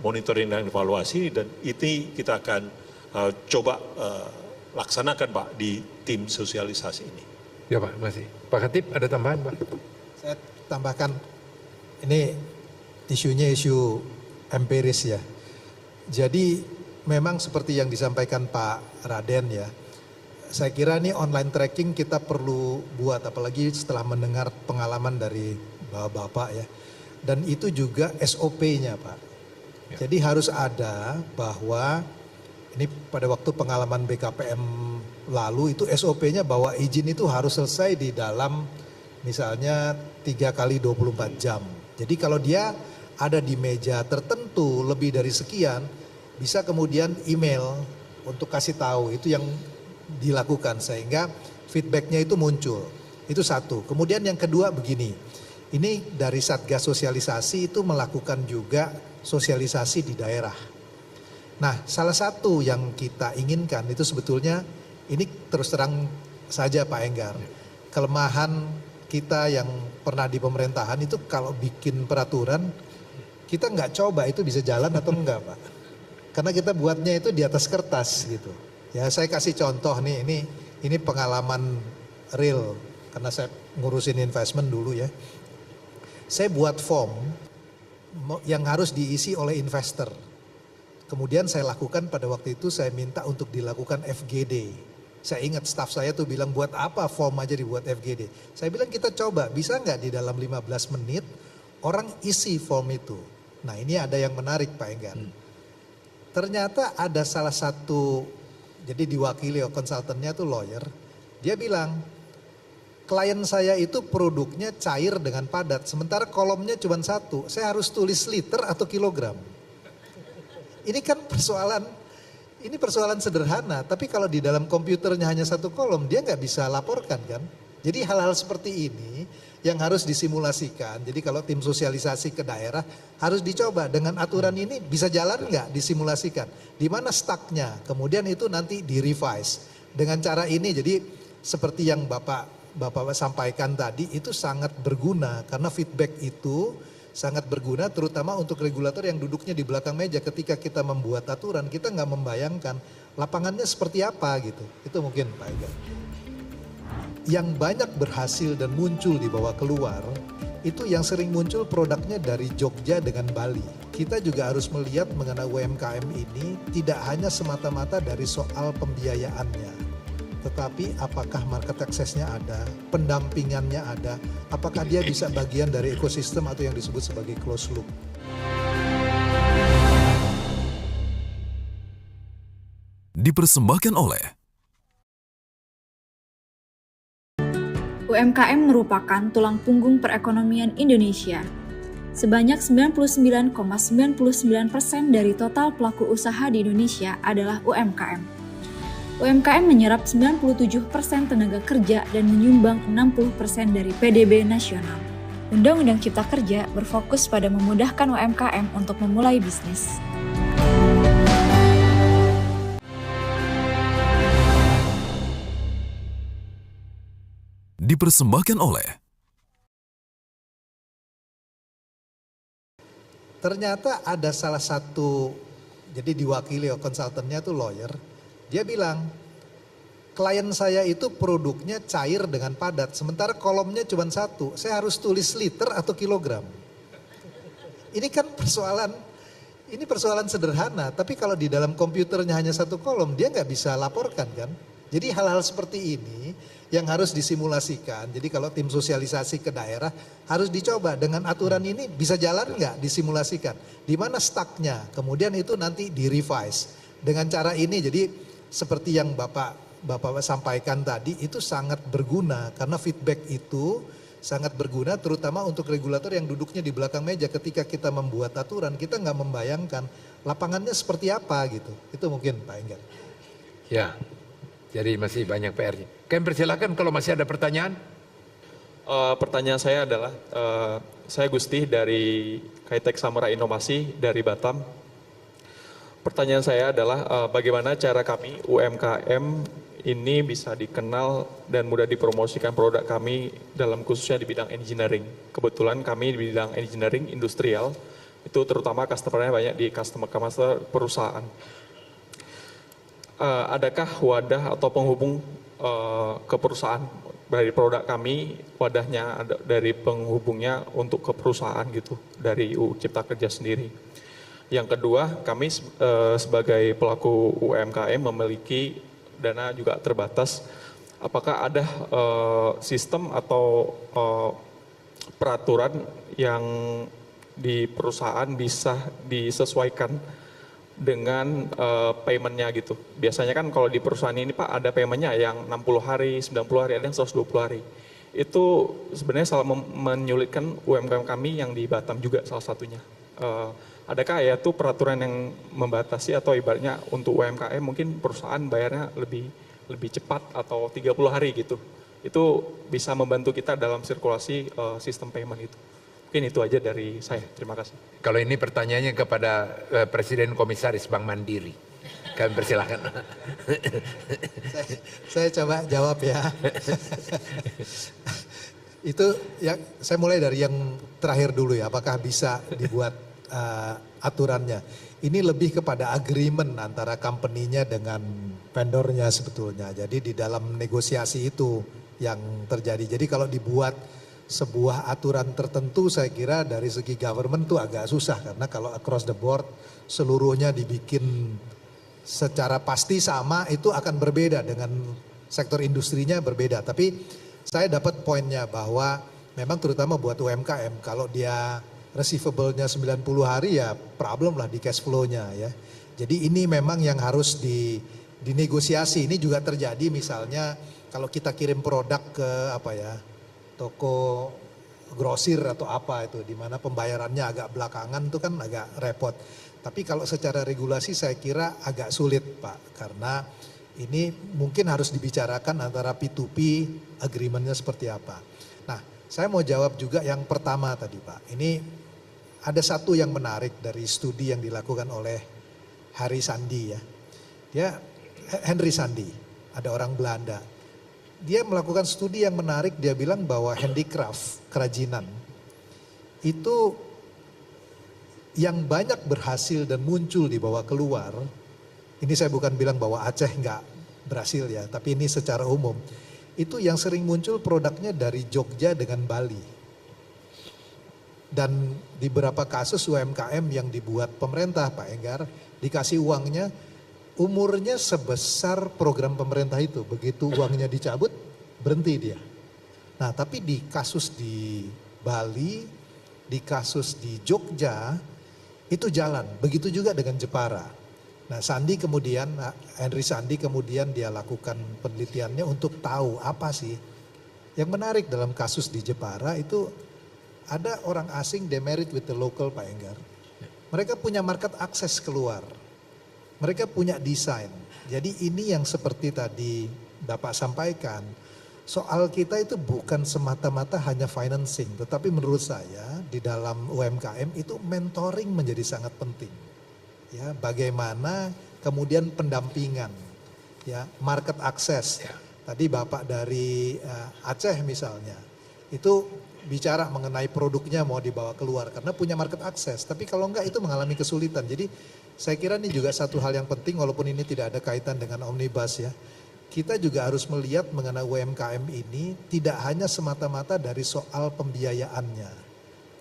A: monitoring dan evaluasi, dan ini kita akan coba laksanakan Pak di tim sosialisasi ini.
B: Ya Pak, masih. Pak Khatib ada tambahan Pak?
D: Saya tambahkan, ini isunya isu empiris ya. Jadi memang seperti yang disampaikan Pak Raden ya, saya kira ini online tracking kita perlu buat, apalagi setelah mendengar pengalaman dari Bapak ya. Dan itu juga SOP-nya Pak. Ya. Jadi harus ada bahwa ini pada waktu pengalaman BKPM lalu itu SOP-nya bahwa izin itu harus selesai di dalam misalnya 3 kali 24 jam. Jadi kalau dia ada di meja tertentu lebih dari sekian, bisa kemudian email untuk kasih tahu itu yang dilakukan sehingga feedbacknya itu muncul. Itu satu. Kemudian yang kedua begini, ini dari Satgas Sosialisasi itu melakukan juga sosialisasi di daerah. Nah salah satu yang kita inginkan itu sebetulnya ini terus terang saja Pak Enggar, kelemahan kita yang pernah di pemerintahan itu kalau bikin peraturan kita nggak coba itu bisa jalan atau enggak Pak. Karena kita buatnya itu di atas kertas gitu. Ya saya kasih contoh nih, ini pengalaman real karena saya ngurusin investment dulu ya. Saya buat form yang harus diisi oleh investor. Kemudian saya lakukan pada waktu itu saya minta untuk dilakukan FGD. Saya ingat staf saya tuh bilang buat apa form aja dibuat FGD. Saya bilang kita coba bisa nggak di dalam 15 menit orang isi form itu. Nah ini ada yang menarik Pak Enggar. Ternyata ada salah satu, jadi diwakili konsultannya tuh lawyer, dia bilang klien saya itu produknya cair dengan padat, sementara kolomnya cuma satu, saya harus tulis liter atau kilogram. Ini kan persoalan sederhana, tapi kalau di dalam komputernya hanya satu kolom, dia nggak bisa laporkan kan. Jadi hal-hal seperti ini yang harus disimulasikan. Jadi kalau tim sosialisasi ke daerah harus dicoba dengan aturan ini bisa jalan nggak disimulasikan. Di mana stucknya, kemudian itu nanti di-revise. Dengan cara ini jadi seperti yang Bapak sampaikan tadi itu sangat berguna karena feedback itu sangat berguna terutama untuk regulator yang duduknya di belakang meja ketika kita membuat aturan kita nggak membayangkan lapangannya seperti apa gitu. Itu mungkin Pak Enggar. Yang banyak berhasil dan muncul dibawa keluar, itu yang sering muncul produknya dari Jogja dengan Bali. Kita juga harus melihat mengenai UMKM ini tidak hanya semata-mata dari soal pembiayaannya. Tetapi apakah market access-nya ada, pendampingannya ada, apakah dia bisa bagian dari ekosistem atau yang disebut sebagai closed loop.
E: Dipersembahkan oleh
F: UMKM merupakan tulang punggung perekonomian Indonesia. Sebanyak 99,99% dari total pelaku usaha di Indonesia adalah UMKM. UMKM menyerap 97% tenaga kerja dan menyumbang 60% dari PDB nasional. Undang-Undang Cipta Kerja berfokus pada memudahkan UMKM untuk memulai bisnis.
E: dipersembahkan oleh
D: ternyata ada salah satu, jadi diwakili konsultannya tuh lawyer, dia bilang klien saya itu produknya cair dengan padat, sementara kolomnya cuma satu, saya harus tulis liter atau kilogram. Ini kan persoalan sederhana, tapi kalau di dalam komputernya hanya satu kolom, dia nggak bisa laporkan kan. Jadi hal-hal seperti ini yang harus disimulasikan. Jadi kalau tim sosialisasi ke daerah harus dicoba dengan aturan ini bisa jalan nggak disimulasikan. Di mana stucknya, kemudian itu nanti di-revise. Dengan cara ini jadi seperti yang Bapak sampaikan tadi itu sangat berguna karena feedback itu sangat berguna terutama untuk regulator yang duduknya di belakang meja ketika kita membuat aturan kita nggak membayangkan lapangannya seperti apa gitu. Itu mungkin Pak Enggar.
B: Ya, jadi masih banyak PR-nya. Kami persilakan kalau masih ada pertanyaan.
K: Pertanyaan saya adalah, saya Gusti dari Kaitek Samurai Inovasi dari Batam. Pertanyaan saya adalah bagaimana cara kami UMKM ini bisa dikenal dan mudah dipromosikan produk kami dalam khususnya di bidang engineering. Kebetulan kami di bidang engineering industrial, itu terutama customer-nya banyak di customer perusahaan. Adakah wadah atau penghubung ke perusahaan dari produk kami, wadahnya ada dari penghubungnya untuk ke perusahaan gitu, dari UU Cipta Kerja sendiri. Yang kedua, kami sebagai pelaku UMKM memiliki dana juga terbatas. Apakah ada sistem atau peraturan yang di perusahaan bisa disesuaikan dengan paymentnya gitu. Biasanya kan kalau di perusahaan ini Pak ada paymentnya yang 60 hari, 90 hari, ada yang 120 hari. Itu sebenarnya salah menyulitkan UMKM kami yang di Batam juga salah satunya. Adakah ya itu peraturan yang membatasi atau ibaratnya untuk UMKM mungkin perusahaan bayarnya lebih cepat atau 30 hari gitu. Itu bisa membantu kita dalam sirkulasi sistem payment itu. Mungkin itu aja dari saya. Terima kasih.
B: Kalau ini pertanyaannya kepada Presiden Komisaris Bank Mandiri. Kami persilakan.
D: Saya coba jawab ya. Itu ya, saya mulai dari yang terakhir dulu ya. Apakah bisa dibuat aturannya? Ini lebih kepada agreement antara company-nya dengan vendornya sebetulnya. Jadi di dalam negosiasi itu yang terjadi. Jadi kalau dibuat sebuah aturan tertentu saya kira dari segi government tuh agak susah. Karena kalau across the board seluruhnya dibikin secara pasti sama itu akan berbeda dengan sektor industrinya berbeda. Tapi saya dapat poinnya bahwa memang terutama buat UMKM kalau dia receivable-nya 90 hari ya problem lah di cash flow-nya ya. Jadi ini memang yang harus dinegosiasi. Ini juga terjadi misalnya kalau kita kirim produk ke apa ya, toko grosir atau apa itu di mana pembayarannya agak belakangan itu kan agak repot. Tapi kalau secara regulasi saya kira agak sulit Pak, karena ini mungkin harus dibicarakan antara P2P agreement-nya seperti apa. Nah, saya mau jawab juga yang pertama tadi Pak. Ini ada satu yang menarik dari studi yang dilakukan oleh Henry Sandi, ada orang Belanda. Dia melakukan studi yang menarik, dia bilang bahwa handicraft, kerajinan, itu yang banyak berhasil dan muncul dibawa keluar. Ini saya bukan bilang bahwa Aceh nggak berhasil ya, tapi ini secara umum. Itu yang sering muncul produknya dari Jogja dengan Bali. Dan di beberapa kasus UMKM yang dibuat pemerintah Pak Enggar, dikasih uangnya, umurnya sebesar program pemerintah itu. Begitu uangnya dicabut, berhenti dia. Nah tapi di kasus di Bali, di kasus di Jogja, itu jalan. Begitu juga dengan Jepara. Nah Henry Sandi kemudian dia lakukan penelitiannya untuk tahu apa sih. Yang menarik dalam kasus di Jepara itu ada orang asing demerit with the local Pak Enggar. Mereka punya market access keluar. Mereka punya desain. Jadi ini yang seperti tadi Bapak sampaikan. Soal kita itu bukan semata-mata hanya financing. Tetapi menurut saya di dalam UMKM itu mentoring menjadi sangat penting. Ya, bagaimana kemudian pendampingan. Ya, market access. Tadi Bapak dari Aceh misalnya. Itu bicara mengenai produknya mau dibawa keluar karena punya market access. Tapi kalau enggak itu mengalami kesulitan. Jadi saya kira ini juga satu hal yang penting walaupun ini tidak ada kaitan dengan omnibus ya. Kita juga harus melihat mengenai UMKM ini tidak hanya semata-mata dari soal pembiayaannya.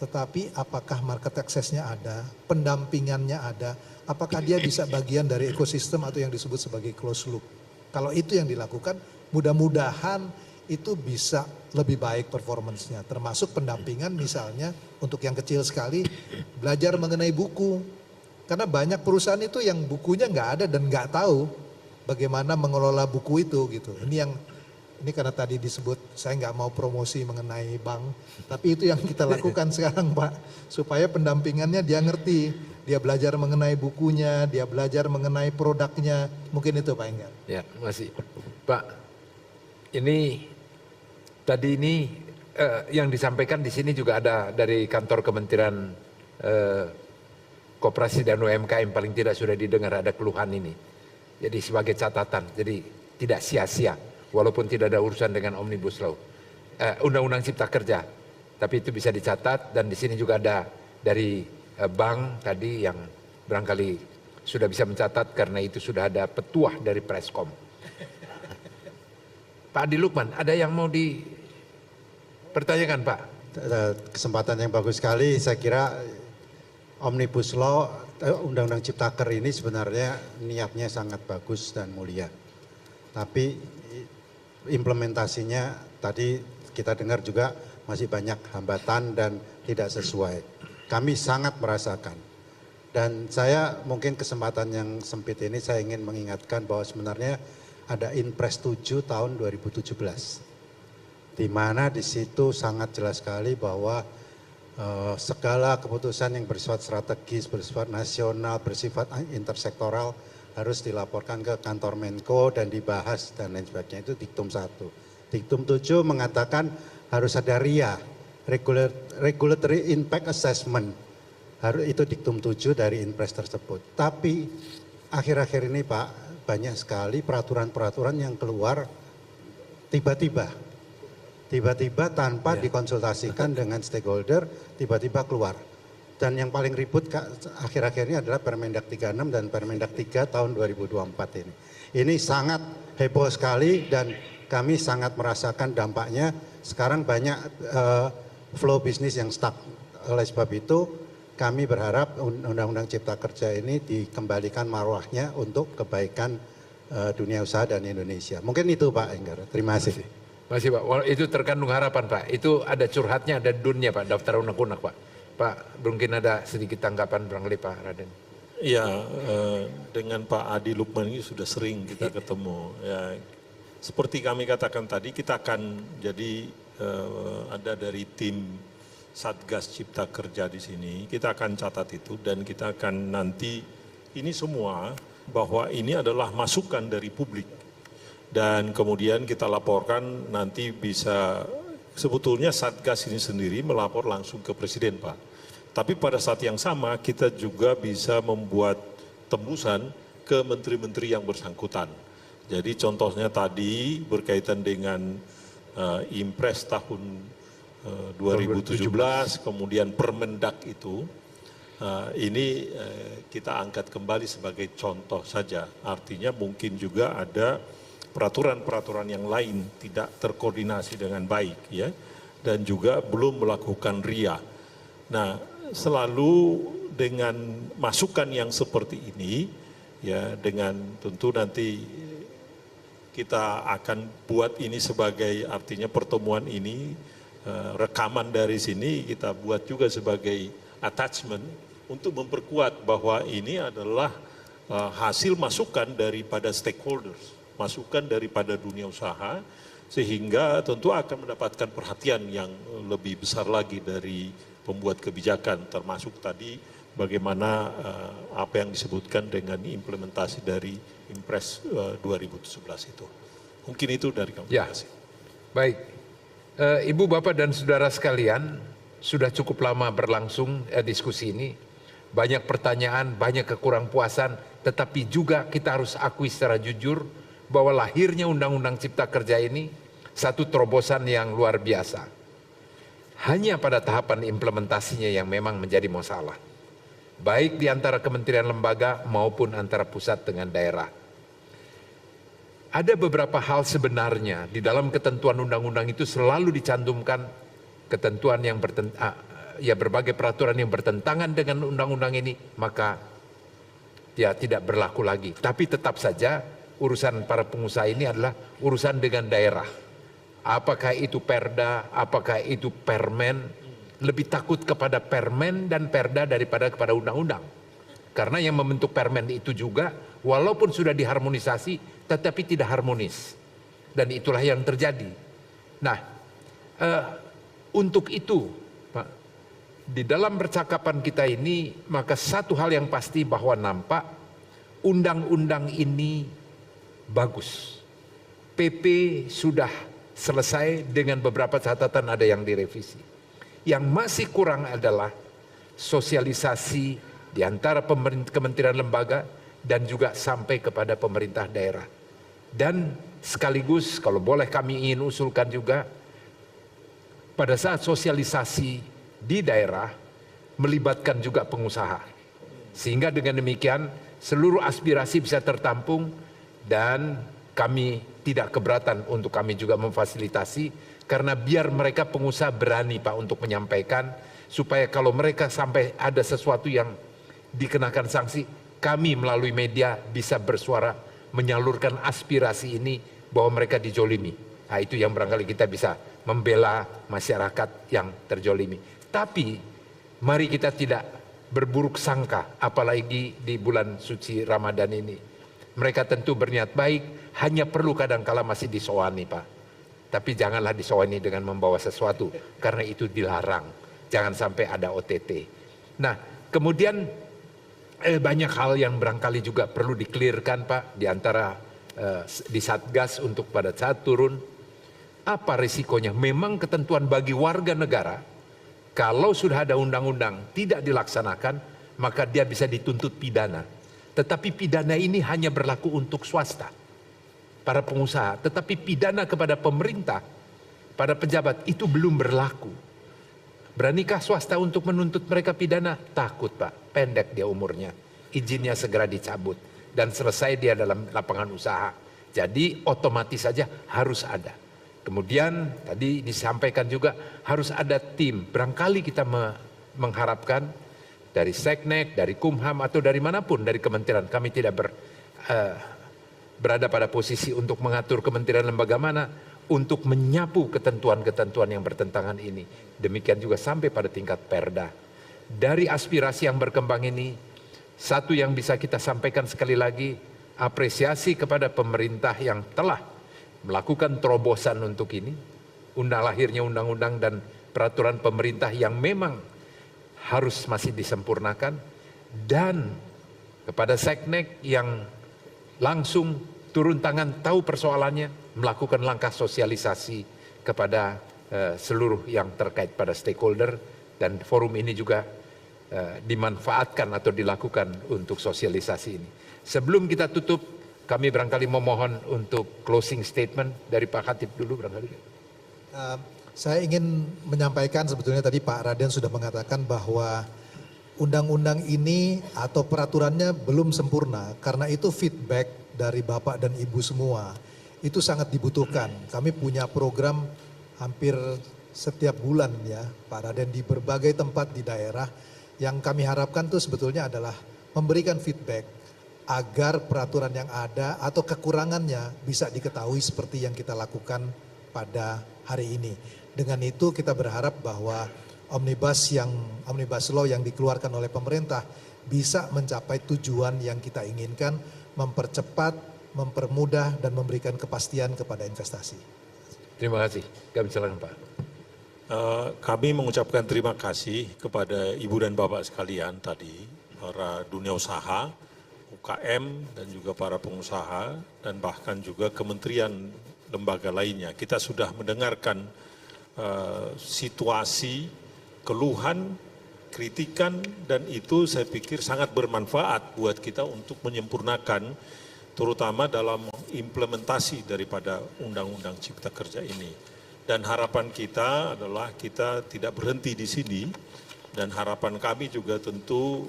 D: Tetapi apakah market access-nya ada, pendampingannya ada, apakah dia bisa bagian dari ekosistem atau yang disebut sebagai closed loop. Kalau itu yang dilakukan mudah-mudahan itu bisa lebih baik performance-nya. Termasuk pendampingan misalnya untuk yang kecil sekali belajar mengenai buku. Karena banyak perusahaan itu yang bukunya nggak ada dan nggak tahu bagaimana mengelola buku itu gitu. Ini karena tadi disebut, saya nggak mau promosi mengenai bank, tapi itu yang kita lakukan sekarang Pak, supaya pendampingannya dia ngerti, dia belajar mengenai bukunya, dia belajar mengenai produknya, mungkin itu Pak Enggar.
B: Ya, masih Pak. Ini tadi yang disampaikan di sini juga ada dari kantor Kementerian Koperasi dan UMKM, paling tidak sudah didengar ada keluhan ini. Jadi sebagai catatan, jadi tidak sia-sia. Walaupun tidak ada urusan dengan Omnibus Law, Undang-Undang Cipta Kerja, tapi itu bisa dicatat. Dan di sini juga ada dari bank tadi yang barangkali sudah bisa mencatat karena itu sudah ada petuah dari Preskom. Pak Adi Lukman, ada yang mau dipertanyakan Pak?
L: Kesempatan yang bagus sekali. Saya kira Omnibus Law, Undang-Undang Ciptaker ini sebenarnya niatnya sangat bagus dan mulia. Tapi implementasinya tadi kita dengar juga masih banyak hambatan dan tidak sesuai. Kami sangat merasakan. Dan saya mungkin kesempatan yang sempit ini saya ingin mengingatkan bahwa sebenarnya ada Inpres 7 tahun 2017. Di mana di situ sangat jelas sekali bahwa segala keputusan yang bersifat strategis, bersifat nasional, bersifat intersektoral harus dilaporkan ke kantor Menko dan dibahas dan lain sebagainya. Itu diktum 1. Diktum 7 mengatakan harus ada RIA, Regulatory Impact Assessment. Itu diktum 7 dari Inpres tersebut. Tapi akhir-akhir ini Pak, banyak sekali peraturan-peraturan yang keluar tiba-tiba tanpa dikonsultasikan dengan stakeholder, tiba-tiba keluar. Dan yang paling ribut akhir-akhir ini adalah Permendak 36 dan Permendak 3 tahun 2024 ini. Ini sangat heboh sekali dan kami sangat merasakan dampaknya. Sekarang banyak flow bisnis yang stuck. Oleh sebab itu kami berharap Undang-Undang Cipta Kerja ini dikembalikan marwahnya untuk kebaikan dunia usaha dan Indonesia. Mungkin itu Pak Enggar. Terima kasih.
B: Masih Pak, itu terkandung harapan Pak. Itu ada curhatnya, ada dunnya Pak, daftar unek-unek Pak. Pak, mungkin ada sedikit tanggapan barangkali Pak Raden.
A: Ya, dengan Pak Adi Lukman ini sudah sering kita ketemu. Ya, seperti kami katakan tadi, kita akan jadi ada dari tim Satgas Cipta Kerja di sini. Kita akan catat itu dan kita akan nanti ini semua bahwa ini adalah masukan dari publik. Dan kemudian kita laporkan nanti bisa, sebetulnya Satgas ini sendiri melapor langsung ke Presiden Pak. Tapi pada saat yang sama kita juga bisa membuat tembusan ke menteri-menteri yang bersangkutan. Jadi contohnya tadi berkaitan dengan Impres tahun 2017, kemudian Permendak itu, ini kita angkat kembali sebagai contoh saja. Artinya mungkin juga ada peraturan-peraturan yang lain tidak terkoordinasi dengan baik ya, dan juga belum melakukan RIA. Nah, selalu dengan masukan yang seperti ini ya, dengan tentu nanti kita akan buat ini sebagai artinya pertemuan ini rekaman dari sini kita buat juga sebagai attachment untuk memperkuat bahwa ini adalah hasil masukan daripada stakeholders, masukan daripada dunia usaha, sehingga tentu akan mendapatkan perhatian yang lebih besar lagi dari pembuat kebijakan, termasuk tadi bagaimana apa yang disebutkan dengan implementasi dari Impres 2017 itu. Mungkin itu dari kami.
B: Ya, baik. Ibu, Bapak, dan saudara sekalian, sudah cukup lama berlangsung diskusi ini. Banyak pertanyaan, banyak kekurangpuasan, tetapi juga kita harus akui secara jujur bahwa lahirnya Undang-Undang Cipta Kerja ini satu terobosan yang luar biasa. Hanya pada tahapan implementasinya yang memang menjadi masalah. Baik di antara kementerian lembaga maupun antara pusat dengan daerah. Ada beberapa hal sebenarnya di dalam ketentuan undang-undang itu selalu dicantumkan ketentuan yang berbagai peraturan yang bertentangan dengan undang-undang ini, maka ya tidak berlaku lagi. Tapi tetap saja urusan para pengusaha ini adalah urusan dengan daerah. Apakah itu perda, apakah itu permen, lebih takut kepada permen dan perda daripada kepada undang-undang. Karena yang membentuk permen itu juga, walaupun sudah diharmonisasi, tetapi tidak harmonis. Dan itulah yang terjadi. Nah, untuk itu, Pak, di dalam percakapan kita ini, maka satu hal yang pasti bahwa nampak undang-undang ini bagus. PP sudah selesai dengan beberapa catatan, ada yang direvisi. Yang masih kurang adalah sosialisasi di antara kementerian lembaga dan juga sampai kepada pemerintah daerah. Dan sekaligus kalau boleh kami ingin usulkan juga, pada saat sosialisasi di daerah melibatkan juga pengusaha. Sehingga dengan demikian seluruh aspirasi bisa tertampung dan kami tidak keberatan untuk kami juga memfasilitasi, karena biar mereka pengusaha berani Pak untuk menyampaikan, supaya kalau mereka sampai ada sesuatu yang dikenakan sanksi, kami melalui media bisa bersuara menyalurkan aspirasi ini bahwa mereka dijolimi. Nah, itu yang barangkali kita bisa membela masyarakat yang terjolimi. Tapi mari kita tidak berburuk sangka, apalagi di bulan suci Ramadan ini. Mereka tentu berniat baik, hanya perlu kadangkala masih disowani Pak. Tapi janganlah disowani dengan membawa sesuatu, karena itu dilarang. Jangan sampai ada OTT. Nah, kemudian banyak hal yang barangkali juga perlu di-clearkan Pak, di antara di Satgas untuk pada saat turun. Apa risikonya? Memang ketentuan bagi warga negara, kalau sudah ada undang-undang tidak dilaksanakan, maka dia bisa dituntut pidana. Tetapi pidana ini hanya berlaku untuk swasta, para pengusaha. Tetapi pidana kepada pemerintah, pada pejabat itu belum berlaku. Beranikah swasta untuk menuntut mereka pidana? Takut Pak, pendek dia umurnya. Izinnya segera dicabut dan selesai dia dalam lapangan usaha. Jadi otomatis saja harus ada. Kemudian tadi disampaikan juga harus ada tim. Barangkali kita mengharapkan dari Seknek, dari Kumham atau dari manapun, dari kementerian. Kami tidak berada pada posisi untuk mengatur kementerian lembaga mana untuk menyapu ketentuan-ketentuan yang bertentangan ini. Demikian juga sampai pada tingkat perda. Dari aspirasi yang berkembang ini, satu yang bisa kita sampaikan sekali lagi, apresiasi kepada pemerintah yang telah melakukan terobosan untuk ini. Lahirnya undang-undang dan peraturan pemerintah yang memang harus masih disempurnakan. Dan kepada Seknek yang langsung turun tangan tahu persoalannya, melakukan langkah sosialisasi kepada seluruh yang terkait pada stakeholder, dan forum ini juga dimanfaatkan atau dilakukan untuk sosialisasi ini. Sebelum kita tutup, kami barangkali memohon untuk closing statement dari Pak Khatib dulu barangkali.
D: Saya ingin menyampaikan, sebetulnya tadi Pak Raden sudah mengatakan bahwa undang-undang ini atau peraturannya belum sempurna, karena itu feedback dari Bapak dan Ibu semua itu sangat dibutuhkan. Kami punya program hampir setiap bulan ya Pak Raden di berbagai tempat di daerah. Yang kami harapkan itu sebetulnya adalah memberikan feedback agar peraturan yang ada atau kekurangannya bisa diketahui seperti yang kita lakukan pada hari ini. Dengan itu kita berharap bahwa Omnibus Law yang dikeluarkan oleh pemerintah bisa mencapai tujuan yang kita inginkan, mempercepat, mempermudah, dan memberikan kepastian kepada investasi.
B: Terima kasih. Kami silakan Pak.
A: Kami mengucapkan terima kasih kepada Ibu dan Bapak sekalian tadi, para dunia usaha, UKM, dan juga para pengusaha, dan bahkan juga kementerian lembaga lainnya. Kita sudah mendengarkan situasi, keluhan, kritikan, dan itu saya pikir sangat bermanfaat buat kita untuk menyempurnakan, terutama dalam implementasi daripada Undang-Undang Cipta Kerja ini. Dan harapan kita adalah kita tidak berhenti di sini, dan harapan kami juga tentu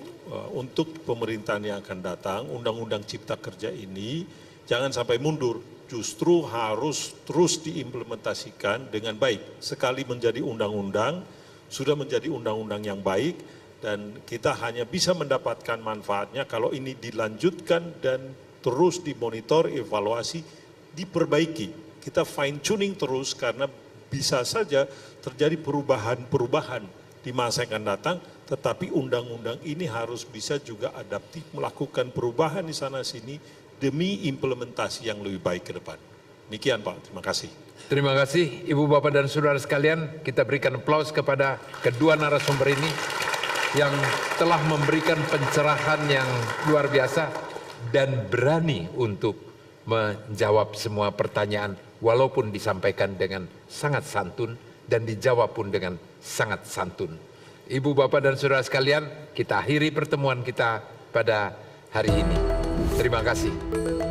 A: untuk pemerintahan yang akan datang, Undang-Undang Cipta Kerja ini jangan sampai mundur, justru harus terus diimplementasikan dengan baik. Sekali menjadi undang-undang, sudah menjadi undang-undang yang baik, dan kita hanya bisa mendapatkan manfaatnya kalau ini dilanjutkan dan terus dimonitor, evaluasi, diperbaiki. Kita fine tuning terus, karena bisa saja terjadi perubahan-perubahan di masa yang akan datang, tetapi undang-undang ini harus bisa juga adaptif, melakukan perubahan di sana sini demi implementasi yang lebih baik ke depan. Demikian Pak, terima kasih.
B: Terima kasih Ibu Bapak dan Saudara sekalian. Kita berikan aplaus kepada kedua narasumber ini yang telah memberikan pencerahan yang luar biasa dan berani untuk menjawab semua pertanyaan walaupun disampaikan dengan sangat santun dan dijawab pun dengan sangat santun. Ibu, Bapak, dan Saudara sekalian, kita akhiri pertemuan kita pada hari ini. Terima kasih.